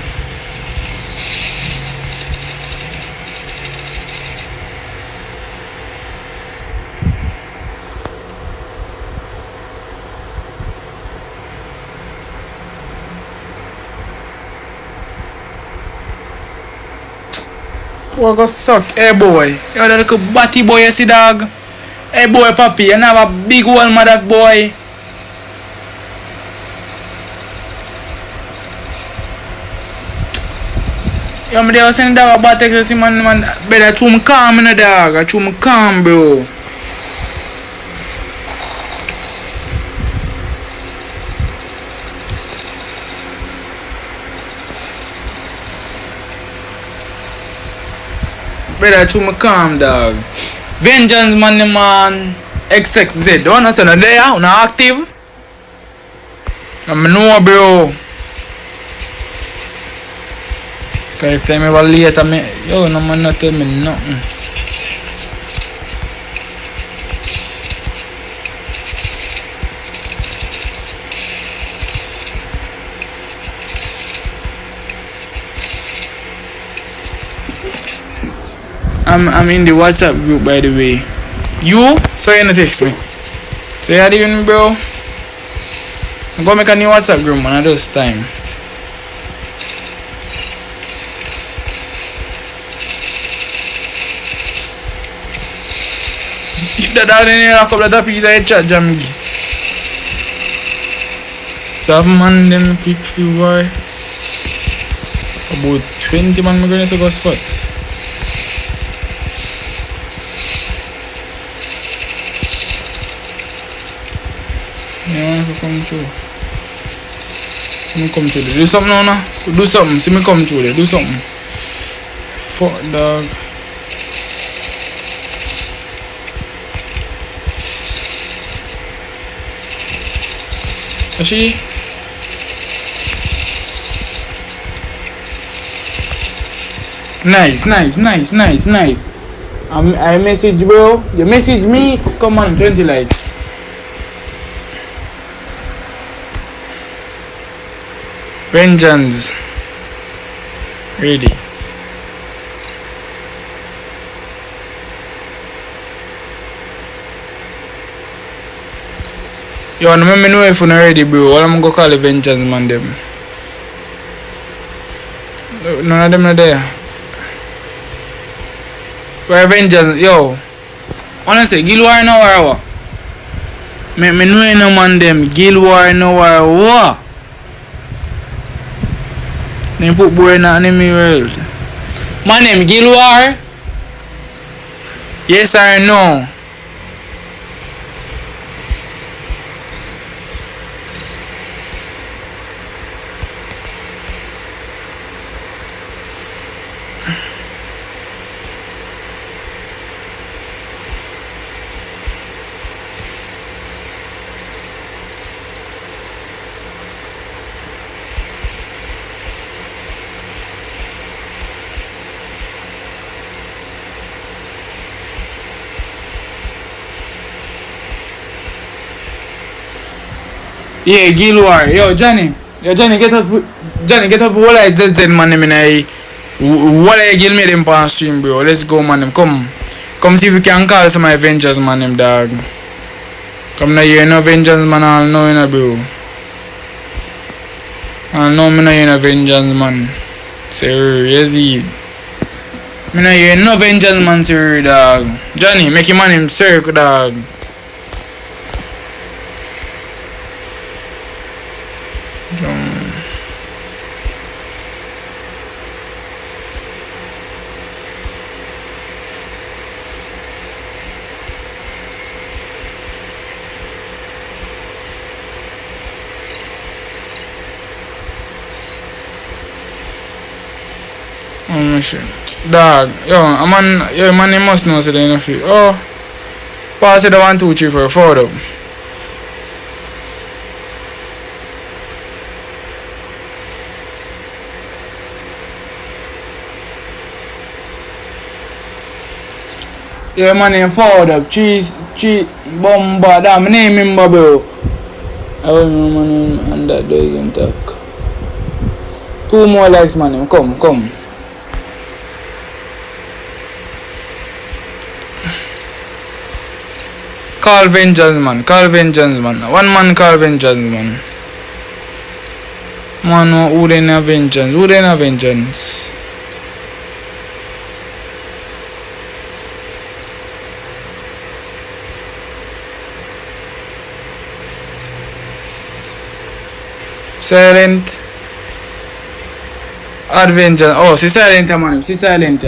Speaker 1: Oh, go suck, hey boy. Yo, that little batty boy, you see dog? Hey boy, papi, you have a big hole, mother boy. Yo, me was saying dog about take this man, better chew me calm in the dog. I chew me calm, bro. Better chew me calm, dog. Vengeance man, XXZ. Don't know say no there, not active. I know, bro. Cause if time ever later, me, yo, no man not tell me nothing. I'm in the WhatsApp group, by the way. You? So you gonna text me? So you even, bro? I'm gonna make a new WhatsApp group, man. At this time. If that down in here, a couple of that piece of chat jam. 7 man, them quick few boy. About 20 man, I'm gonna go spot. Yeah, come through. Come through. Do something now. Do something. See me come through there. Do something. Fuck dog. See? Nice, nice, nice, nice, nice. I message bro. You message me. Come on, 20 likes. Vengeance. Ready. Yo, let me know if you're not ready, bro. What I'm gonna call the Vengeance man them. None of them are there. Where Vengeance? Yo. Honestly, Gilwar no war. Me know no man them. Gilwar no war. They put boy in the enemy world. My name Gilwar. Yes or no? Yeah, Gilwar. Yo, Johnny. Yo, Johnny, get up. Johnny, get up. What is this man? What I Gil made him on stream, bro. Let's go, man. Come see if you can call some Avengers, man. Dog. Come now, you no Vengeance, man. I'll know you, bro. I'll know me, no Vengeance, man. Sir, yes, he. Me know you no Vengeance, man, sir, dog. Johnny, make him man him circle, dog. Oh, shit. Dog, yo, man, you must know, so they know feel. Oh, pass it the 1, 2, 3, 4, 4 though. Yeah, man, name forward up. Cheese, bomba, that my name him, bro. I don't know my name, and that doesn't talk. 2 more likes, man. Come. Call Vengeance, man. 1 man call Vengeance, man. Man, who they na Vengeance? Silent. Add Vengeance. Oh, si silent, man. Si silent.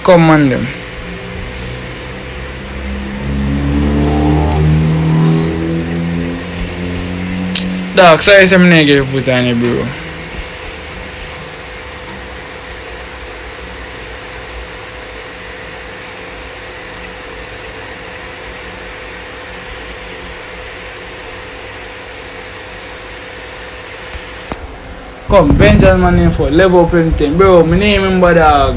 Speaker 1: Come on, them. Dog, sorry, some negative put on you, bro. Come, Vengeance man name for level up anything, bro. My name remember, dog.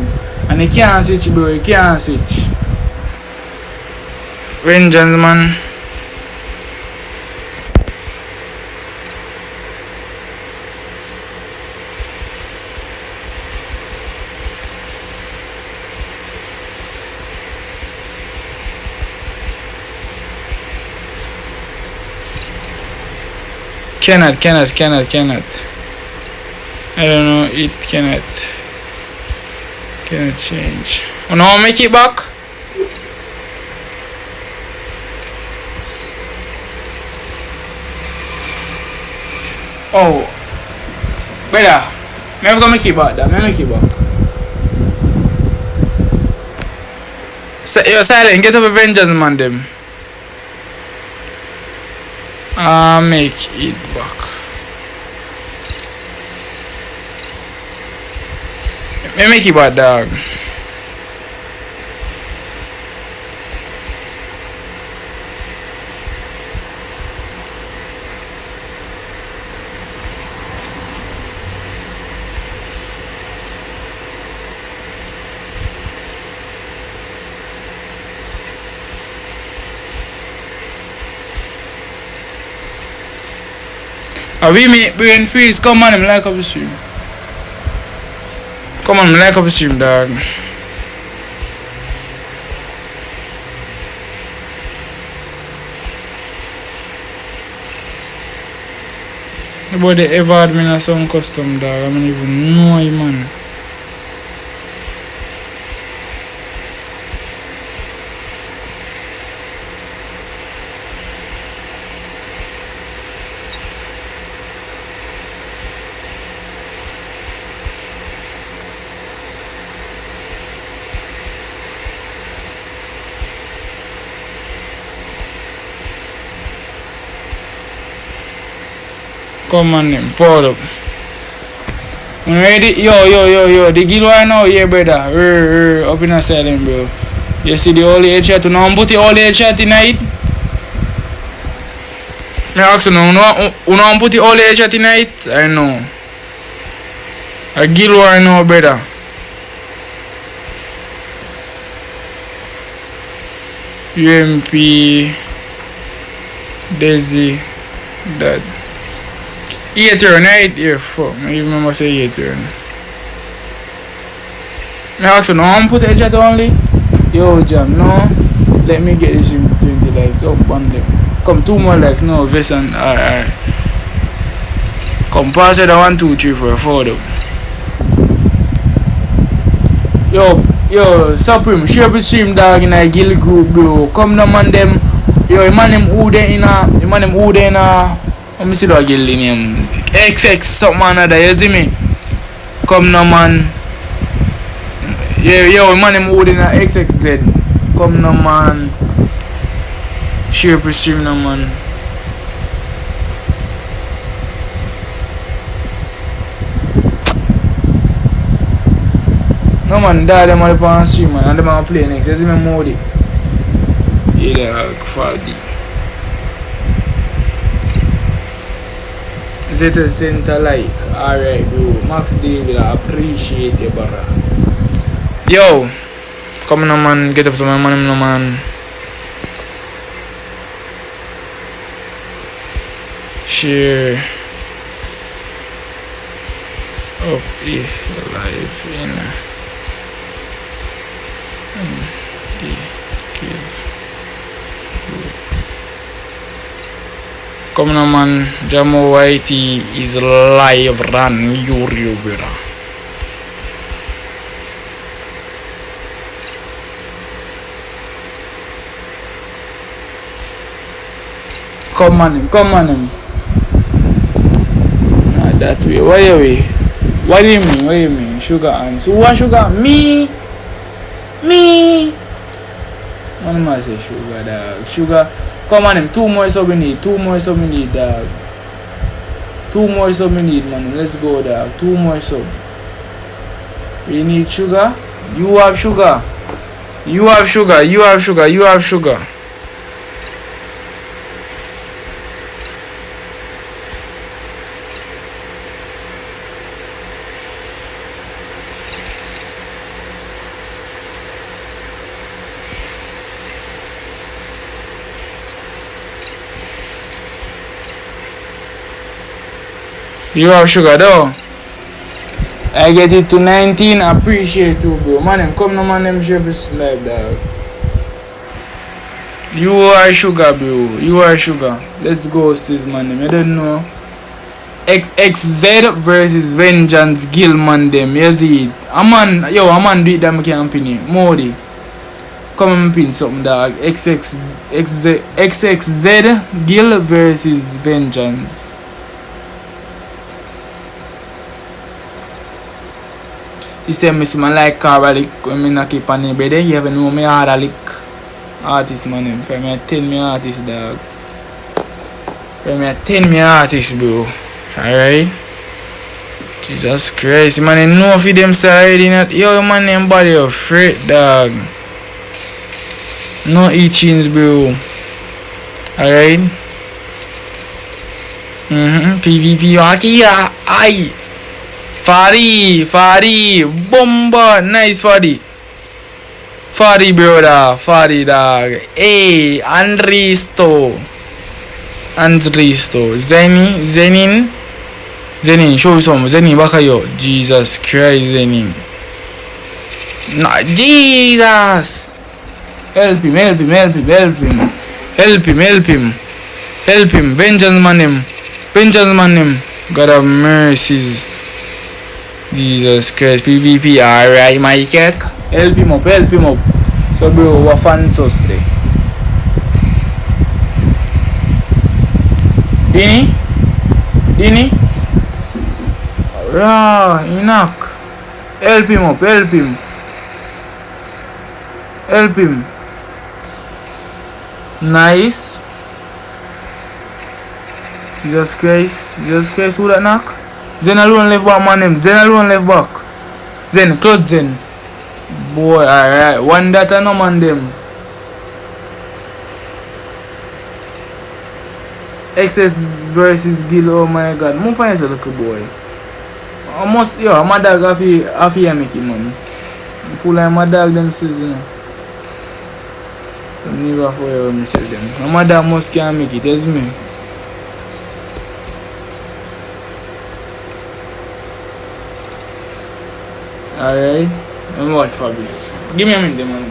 Speaker 1: And you can't switch, bro. You can't switch. Vengeance, man. Cannot. I don't know. It cannot change. Oh no, make it back. Oh, better. Me have to make it back. So, you're silent. Get up a Vengeance, man. Them. Make it back. Me make it back, dog. We make brain freeze. Come on, I'm like up the stream. Come on, I'm like up the stream, dog. Nobody ever had me in a sound custom, dog. I don't even know you, man. Come on, them, forward up. Ready? Yo. The guild right now, yeah, brother. Up in a silent, bro. You see the holy headshot? You know, put the holy headshot tonight. I ask you now, you know, put the holy headshot tonight? I know. A guild right now, brother. UMP, Daisy, that. turn, right? Yeah, fuck. I even remember say turn. I ask you, no, I'm put the chat only. Yo, Jam, no. Let me get this in 20 likes. Up on them. Come, 2 more likes. No, Vest and alright. Come, pass it 1, 2, 3, 4, 4 up. Yo, Supreme, share the stream, dog, in a guild group, bro. Come now, man, them. Yo, man, them who they in a. Let me see that guild name. XX something another, you see me? Come now, man. Yo, man, them holding a XXZ. Come now, man. Share the stream now, man. No, man, that them on the stream, man. And them are playing next. You see me, Modi? Yeah, Faldi. Zeta center like, alright, bro. Max David, I appreciate you, brother. Yo, come on, man. Get up to my money, man. Share. Oh, yeah, live in. Come on, man. Jamo Whitey is live run Yuri Bera. Come on him. Nah, that way. What do you mean? Sugar and so what sugar? Me. One man say sugar, dog. Sugar. Come on him. 2 more sub we need. 2 more sub we need, dog. 2 more sub we need, man. Let's go, dog. 2 more sub. We need sugar. You have sugar. You have sugar. You have sugar though. I get it to 19. Appreciate you, bro. Man, come no man, them share this live, dog. You are sugar, bro. Let's go, Stiz, man. I don't know. XXZ versus Vengeance Gill, man. Them. You see it. A man do it. That campaign. Modi. Come and pin something, dog. XXZ Gill versus Vengeance. You say me see man like Caralic when me not keep on the bed. You ever know me Caralic artist, man. For me 10 me artist, dog. For me 10 me artist, bro. Alright. Jesus Christ, man. You know if them side not. Yo, man, them body of freight, dog. No itchings, bro. Alright. PvP Akira. Aye. Fari, bomba, nice Fari, brother, Fari dog. Hey, Andristo, Hands release though. Zenin, show me some. Zenin, back of you. Jesus Christ, Zenin. No, Jesus! Help him. Vengeance man him. God have mercies. Jesus Christ, PvP, alright, my cake. Help him up. So, bro, what fans us today? Dini? Rah, he knock. Help him. Nice. Jesus Christ, who that knock? Zen alone left back, man. Zen, close Zen. Boy, alright. One that no man them. Excess versus Gil, oh my god. Move find yourself, little boy. Almost, yo, my dog have to make it, man. Full like my dog them says, you know. I'm never forever me say them. My dog must can make it, that's me. Alright. Let me watch for this. Give me a minute, man.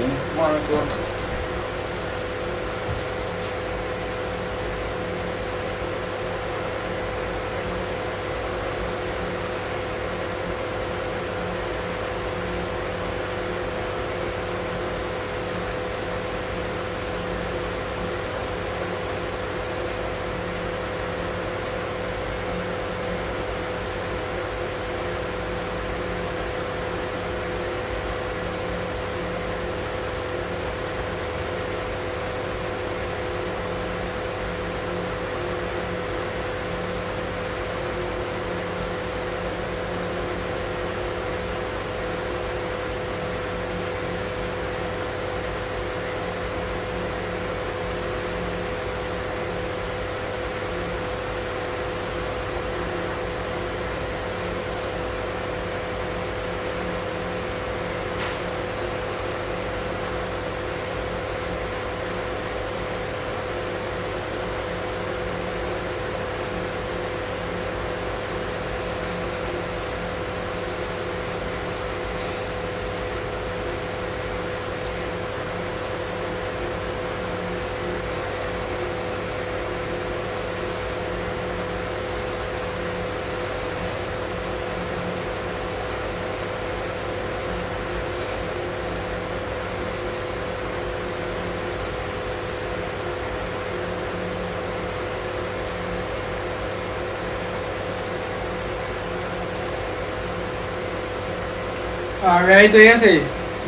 Speaker 1: Alright, so you say,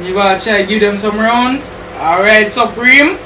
Speaker 1: you gotta try give them some rounds. Alright, Supreme.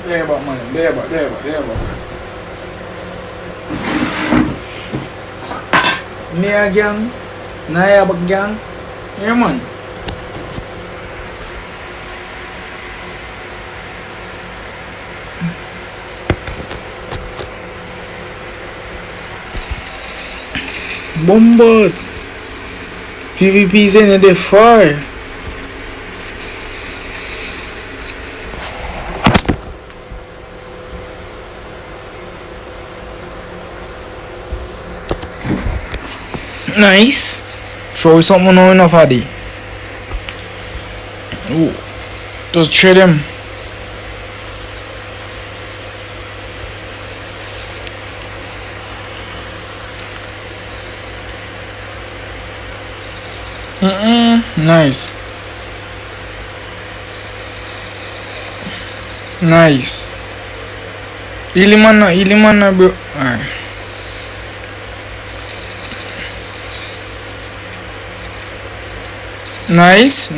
Speaker 1: There back, man. There back. Nia gang. Naya bag gang. Yeah, man. Bombard. PvP's in the fire. Nice. Show something now enough, Addy. Ooh. Just trade him. Nice. Nice. Ilimana bro. Alright. Nice.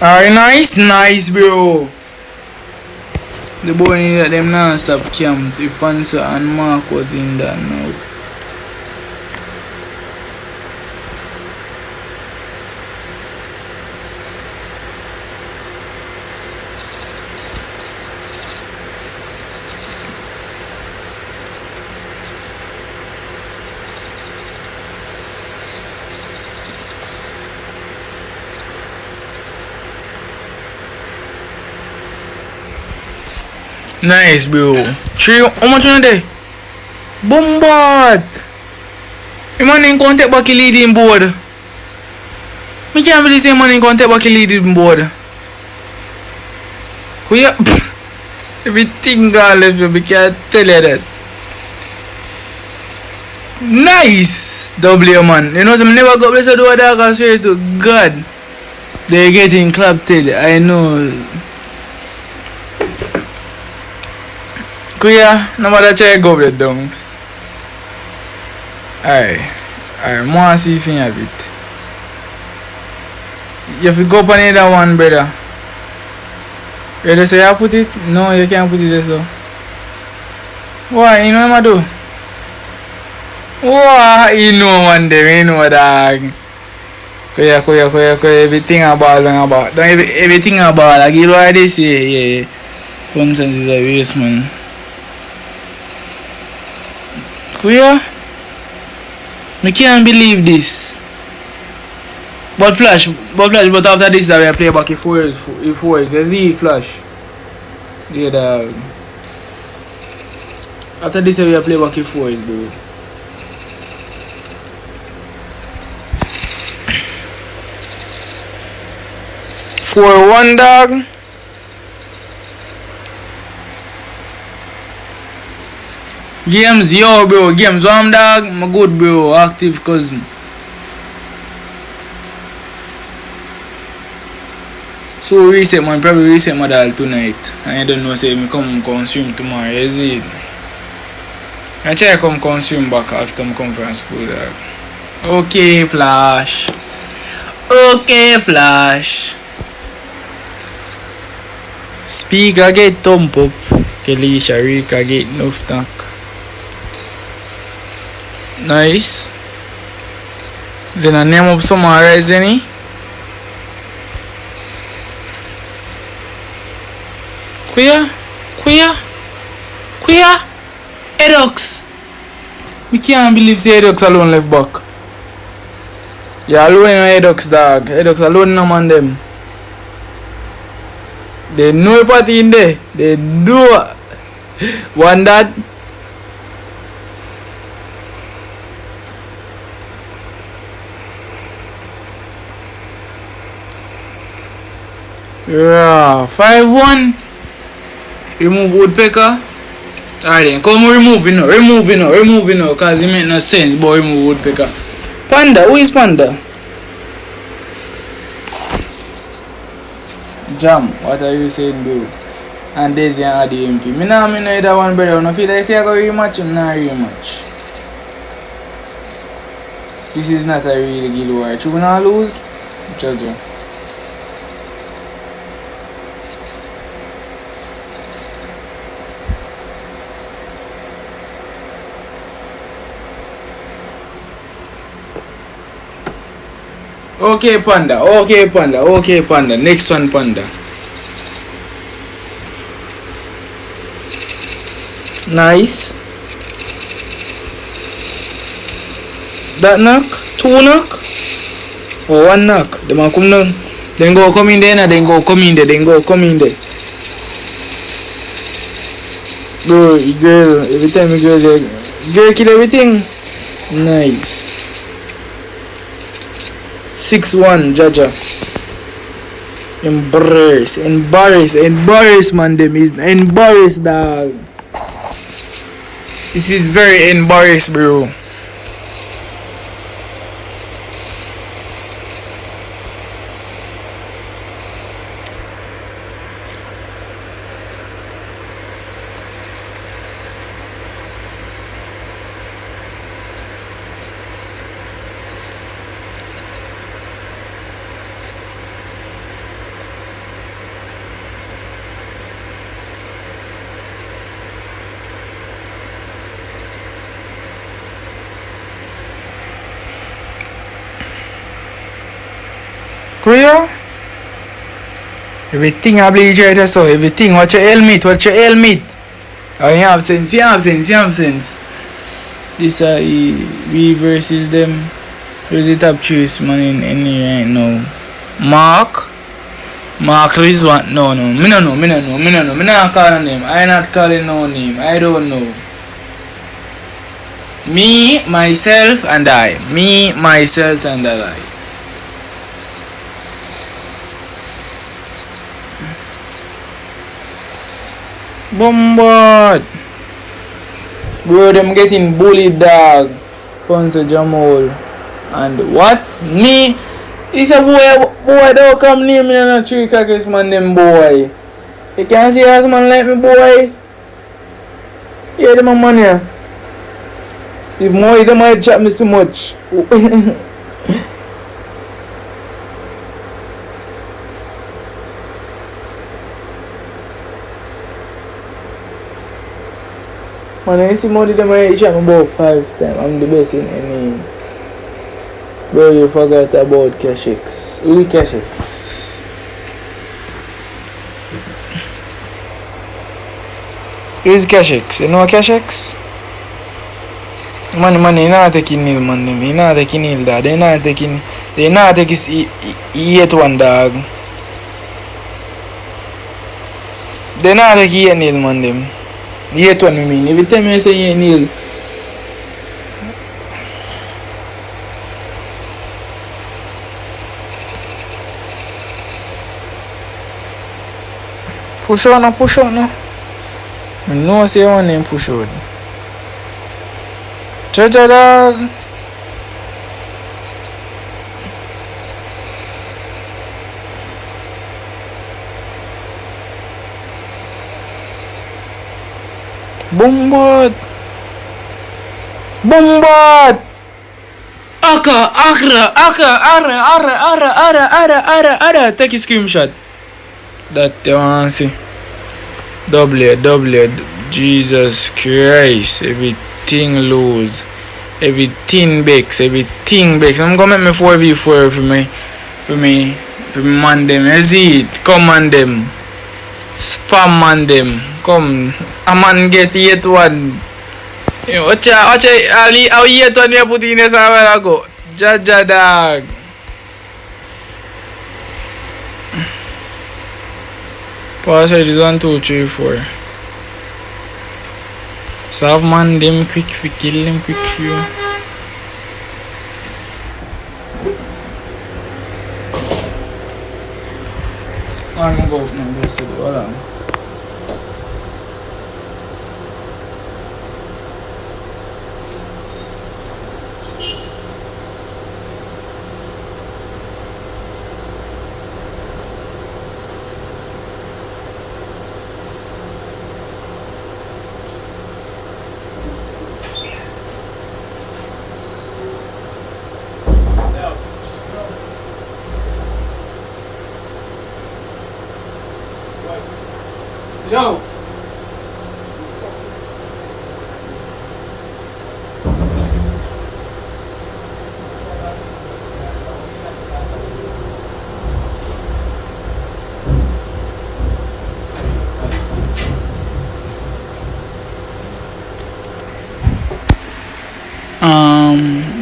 Speaker 1: Alright, nice bro. The boy need that them now stop camp. If Fansa and Mark was in that now. Nice, bro. 3, how much on a day? Bombard! The man ain't gonna take back the leading board. I can't believe the man ain't gonna take back the leading board. Who everything got left, I can't tell you that. Nice! W, man. You know, some never got blessed over that, I swear to God. They're getting clapped, I know. Kuya, no matter try go with the dunks. Alright, more see if you have it. You have to go up on either one, brother. You just say I put it? No, you can't put it there, so. Why? You know what I do? Why? You know one day, you know dog. Kuya, everything about. Don't everything about. Like, you know what they say, yeah. Common sense is a waste, man. Kuya, I can't believe this. But flash, but after this that we play back if four is see flash. Yeah, dog. After this we play back if four bro. For one dog. Games, yo bro, games, one dog, my good bro, active cousin. So reset man, probably reset my dog tonight. And I don't know say me come consume tomorrow, is it? I try come consume back after I come from school dog. Okay Flash. Speaker get thump up. Kelly Sharika get no knock. Nice. Then I name up some rise any. Queer. Edox. We can't believe say Edox alone left back. Yeah, alone in Edox dog. Edox alone no man them. They know a party in there. They do one that. Yeah, 5-1. Remove woodpecker. Alright then, come remove it, cause it make no sense, but remove woodpecker. Panda, who is Panda? Jam, what are you saying, bro? And Daisy and ADMP. Me know either one, brother. I don't feel like say I go rematch, I'm not rematch. This is not a real guild war. Should we not lose? Judge. Okay, Panda. Okay, Panda. Okay, Panda. Next one, Panda. Nice. That knock? Two knock? Or one knock? Them a come down. Then go come in there and then go come in there. Then go come in there. Girl. Every time you girl there. Girl kill everything. Nice. 6-1, Jaja. Embarrass, man. Them is embarrass, dog. This is very embarrassed, bro. Clear? Everything I believe you so everything. Watch your helmet. Oh, you have sense. This we versus them. Who's the top choice man in here right now? Mark Rizwan. No. Me no know. Me not calling name. I not calling no name. I don't know. Me, myself and I. Bombard. Bro, them getting bullied, dog. Fonso Jamal. And what? Me? He's a boy, don't come near me and not tree crackers, man, them boy. You can't see us, man, like me, boy. Yeah, them a man here. If more, they might chat me so much. Man, I see money them I shot me about 5 times. I'm the best in any. Bro, you forgot about Cashix. Who is Cashix? Who is Cashix? You know Cashix? Man, you not taking nil, man. You not taking nil, dog. They not taking his 8-1, dog. They not taking 8 nil, man, them. 8-1, I mean. Every time I say 8 nil. Push on, no. I know I say one name push out. Jaja, dog. Bombard. Ara. Take a screenshot. That you want to see. Double. Jesus Christ. Everything lose. Everything breaks. I'm gonna make me 4v4 for me man them. Is it? Come on them. Spam man them. Come. A man get 8-1. Watch how 8-1 you put in this hour ago. Jaja, dog. Passage is 1, 2, 3, 4. Solve man them quick, we kill them quick few. I'm gonna go now, let's hold on. Yo!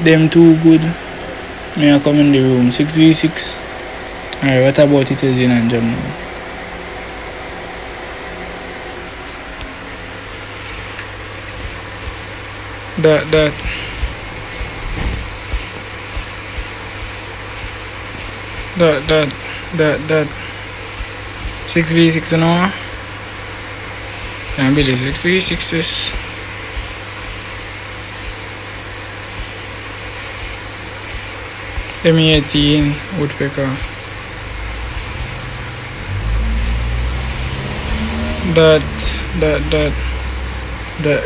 Speaker 1: them too good, may I come in the room. 6v6. Alright, what about it is in and jam now? That 6v6 you know? I believe 6v6 is M18 woodpecker. That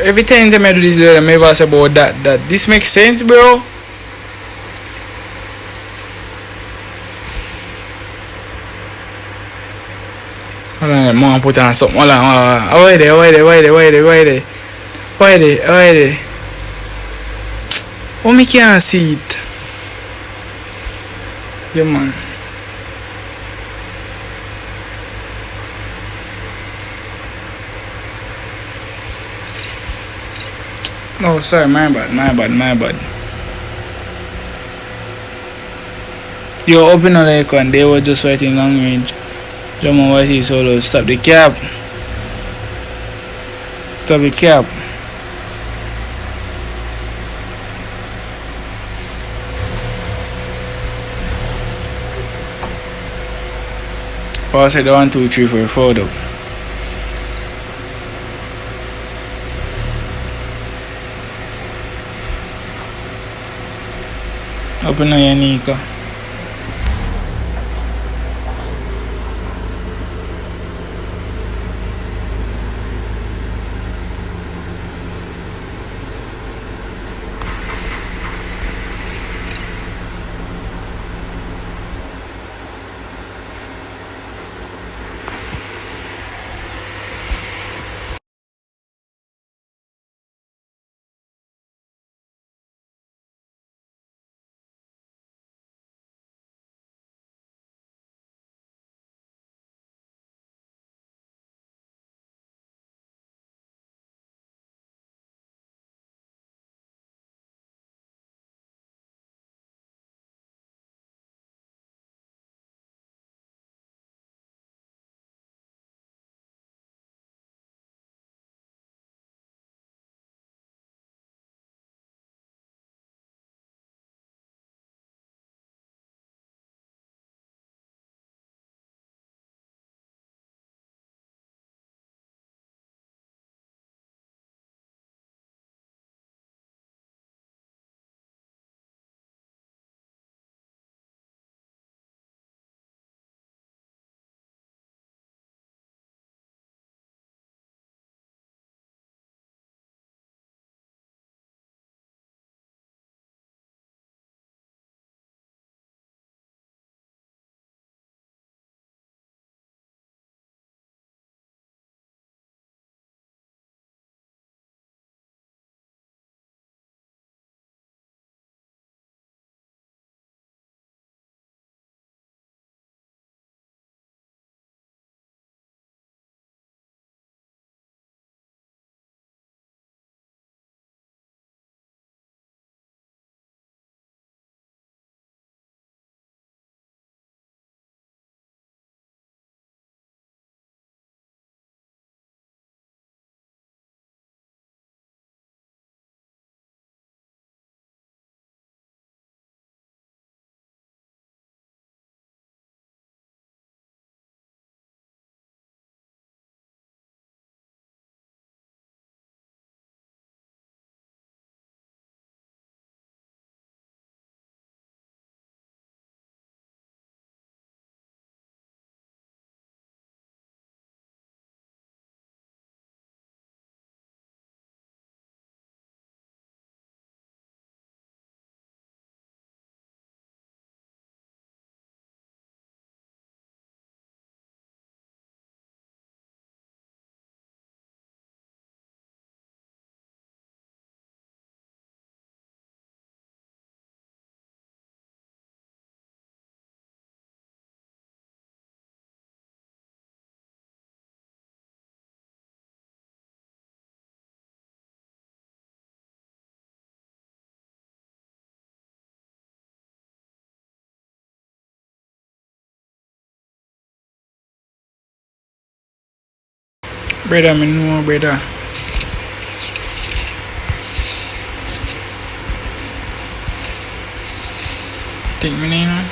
Speaker 1: every time they do this, I never say about that. This makes sense, bro. Hold on, mom put on something. Hold on. Why there? Oh, me can't see it. Yeah, man. No, sorry, my bad. You open on the icon, they were just writing language. German white is solo. Stop the cap. Oh, I said 1, 2, 3, 4, 4 though. Open on your Nika. Brother, me know, brother. Take me name.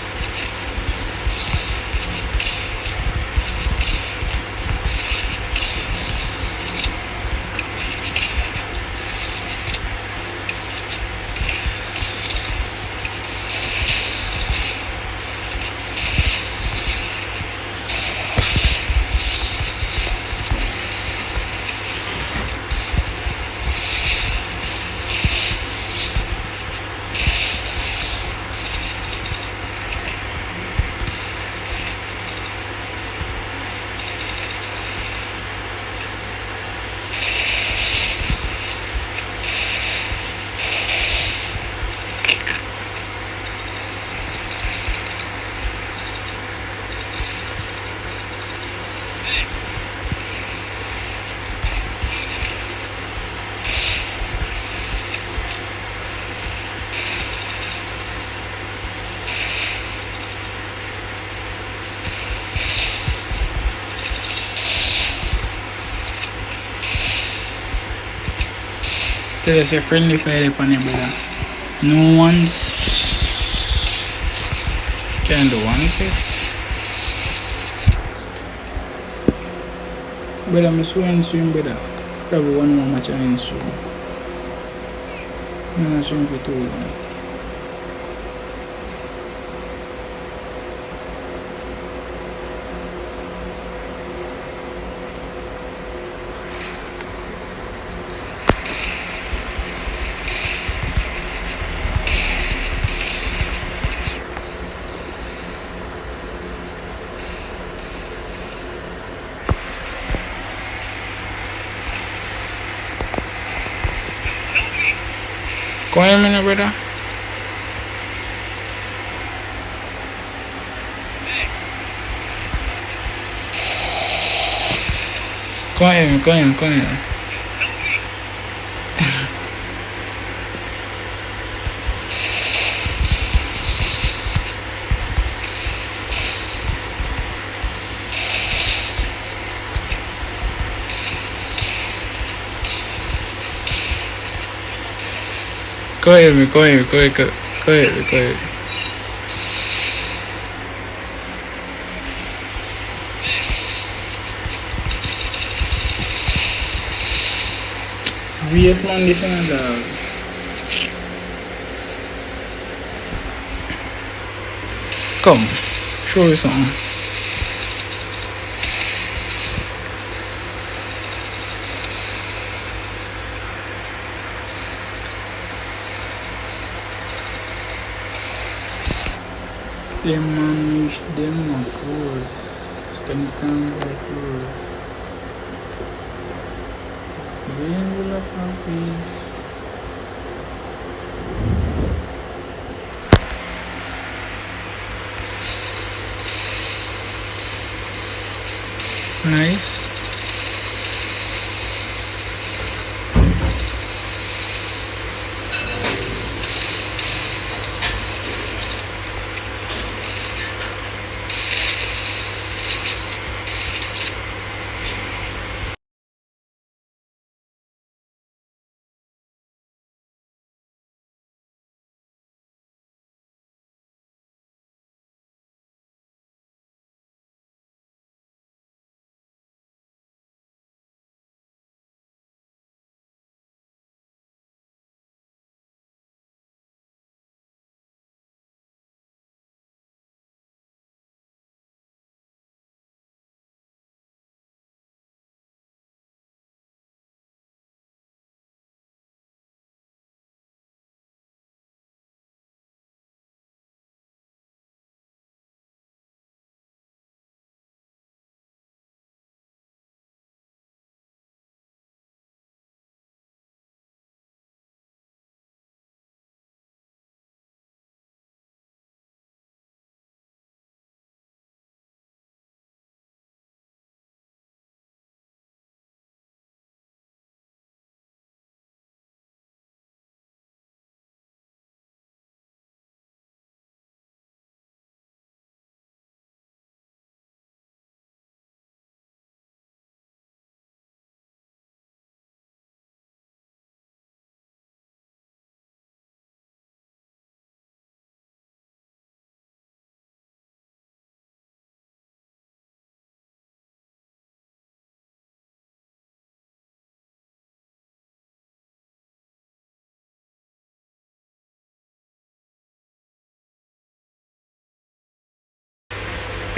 Speaker 1: Tell us a friendly fire upon your brother. No one's can do one sis. Brother, I'm swim, brother. Probably one more match I ain't swim. I'm not swim for too long. Come here, minute, brother. Come here. Come here. Yes, man, listen to that. Come, show you something. Them man wish them not close. Skeleton like close. When will I happy? Nice.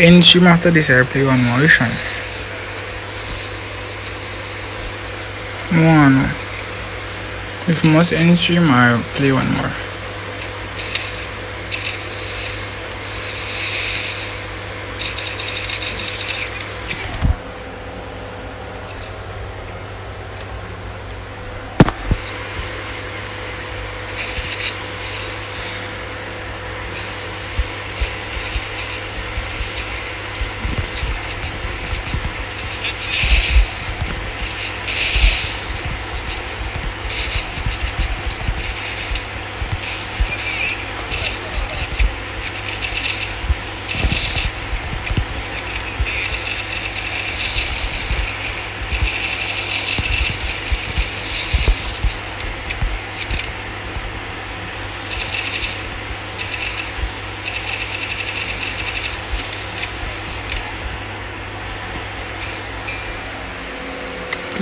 Speaker 1: End stream after this, I play one more mission. One. If must end stream, I play one more.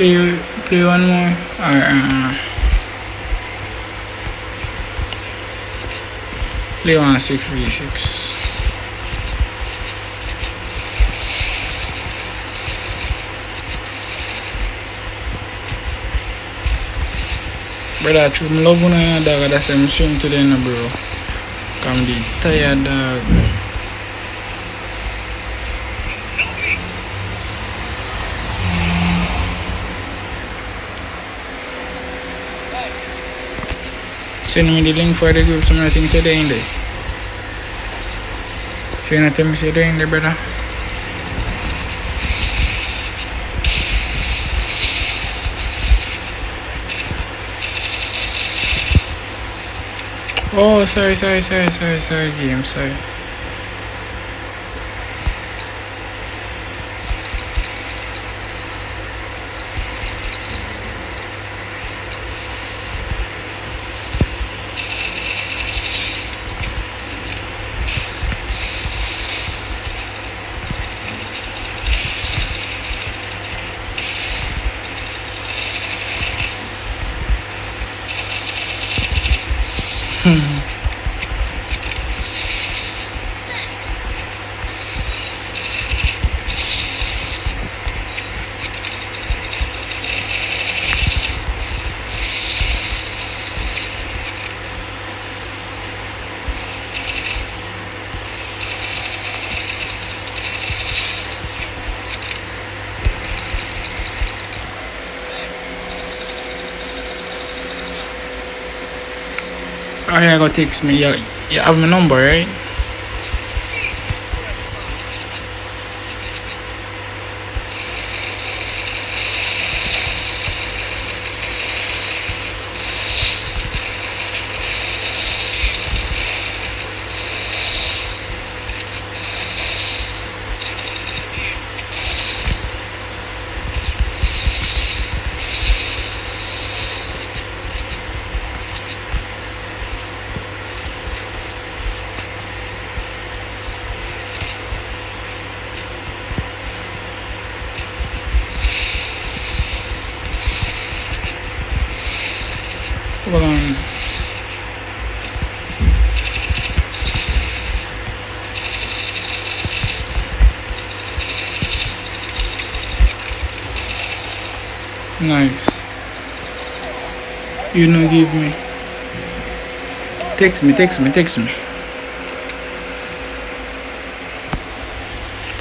Speaker 1: Play one more. Play 6v6. Brother, true, I love one dog. That's I'm stream today, no, bro. Come be tired, dog. Send me the link for the group. Some of the things they're in there. So you know, tell me say they're in there, brother. Oh, sorry, game, sorry. Oh, yeah, go text me. You have my number, right? Hold on. Nice. You know, give me. Text me.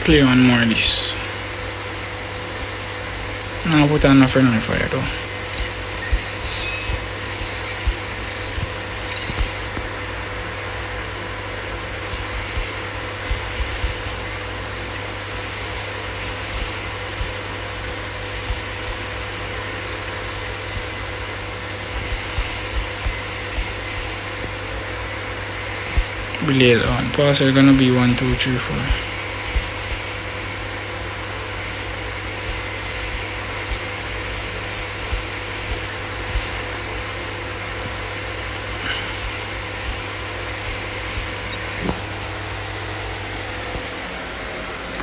Speaker 1: Play one more of this. I'll put on a friendly fire though. Blade on. Pass are gonna be 1, 2, 3, 4.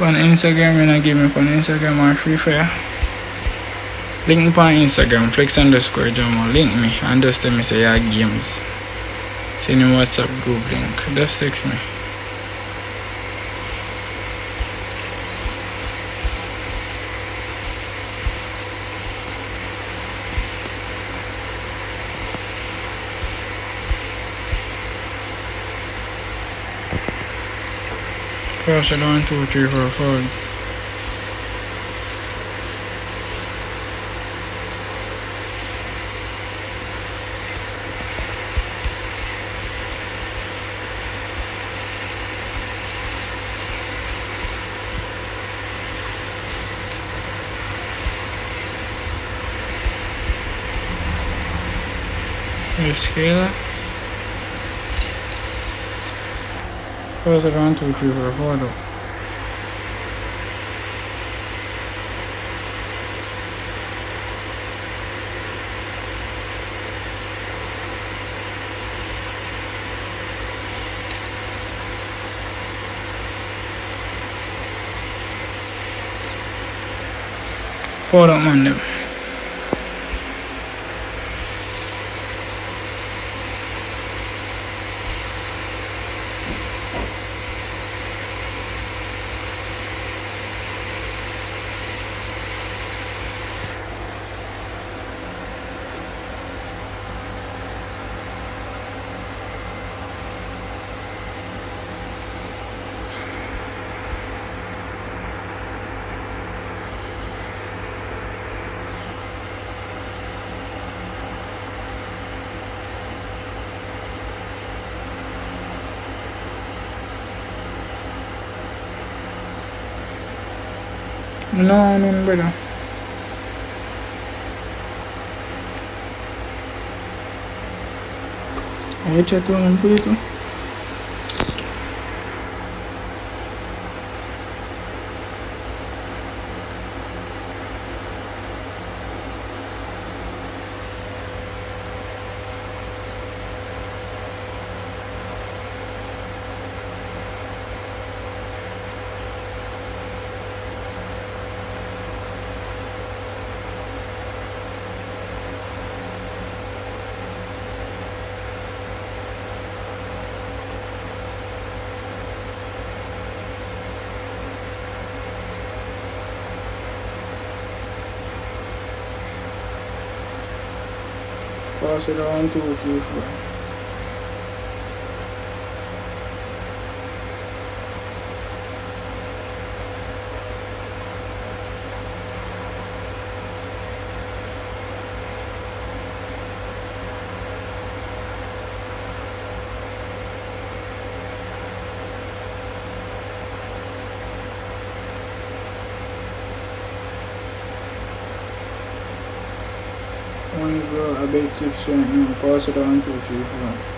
Speaker 1: On Instagram, you know, give me on Instagram or Free Fire. Link me on Instagram, flex_Jamal. Link me and just tell me say your games. Send me WhatsApp group link. Just text me. Cross it 1, 2, 3, 4, 5. Scale. Cross it 1, 2, 3, 4, 4 though. Four up man them. No, brother. Ahí échate un poquito. Pass it 1, 2, 3, 4. One bro, I bet clips right now. Pass it 1, 2, 3, 4.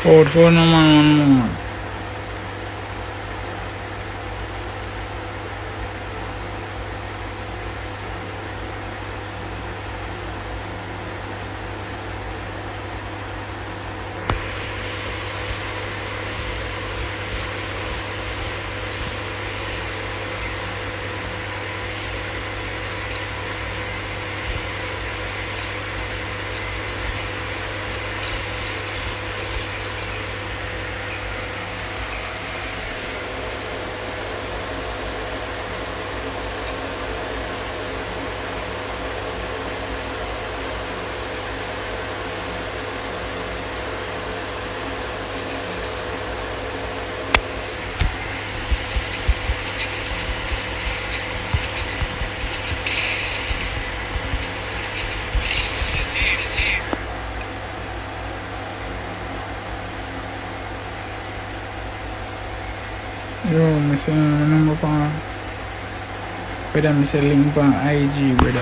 Speaker 1: Four no man, one more. Yo, I send my number on. Brother, I send link on IG, brother.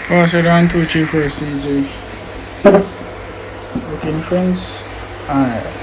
Speaker 1: Pass it on 2, 3 for CJ. Looking friends. Alright.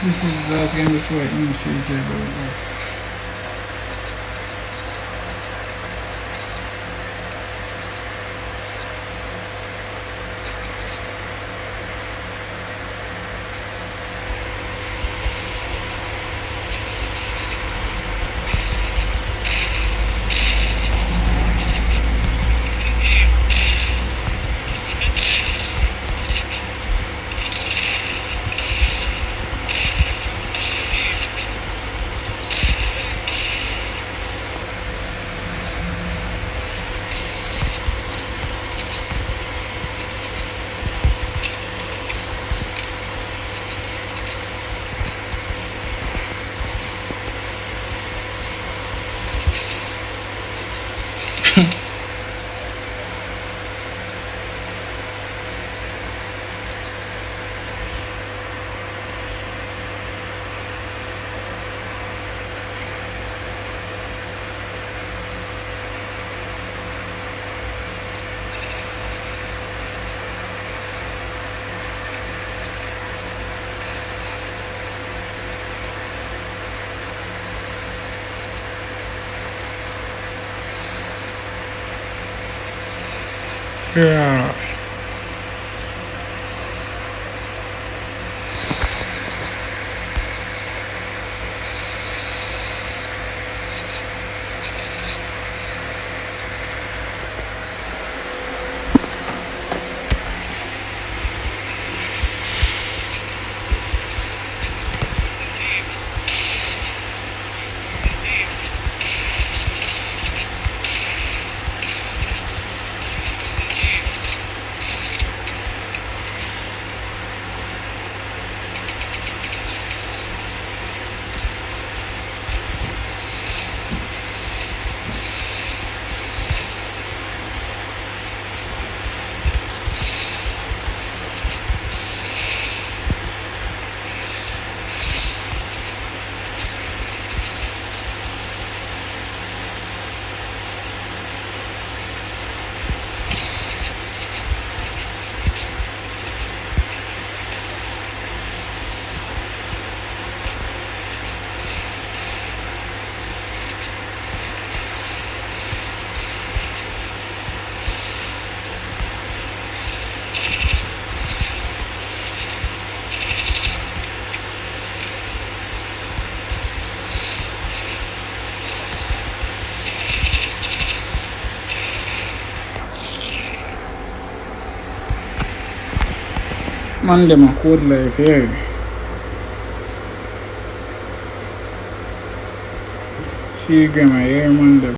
Speaker 1: This is the last game before MCJ go. Yeah. Man, them a code life here. See you, grandma, here, man.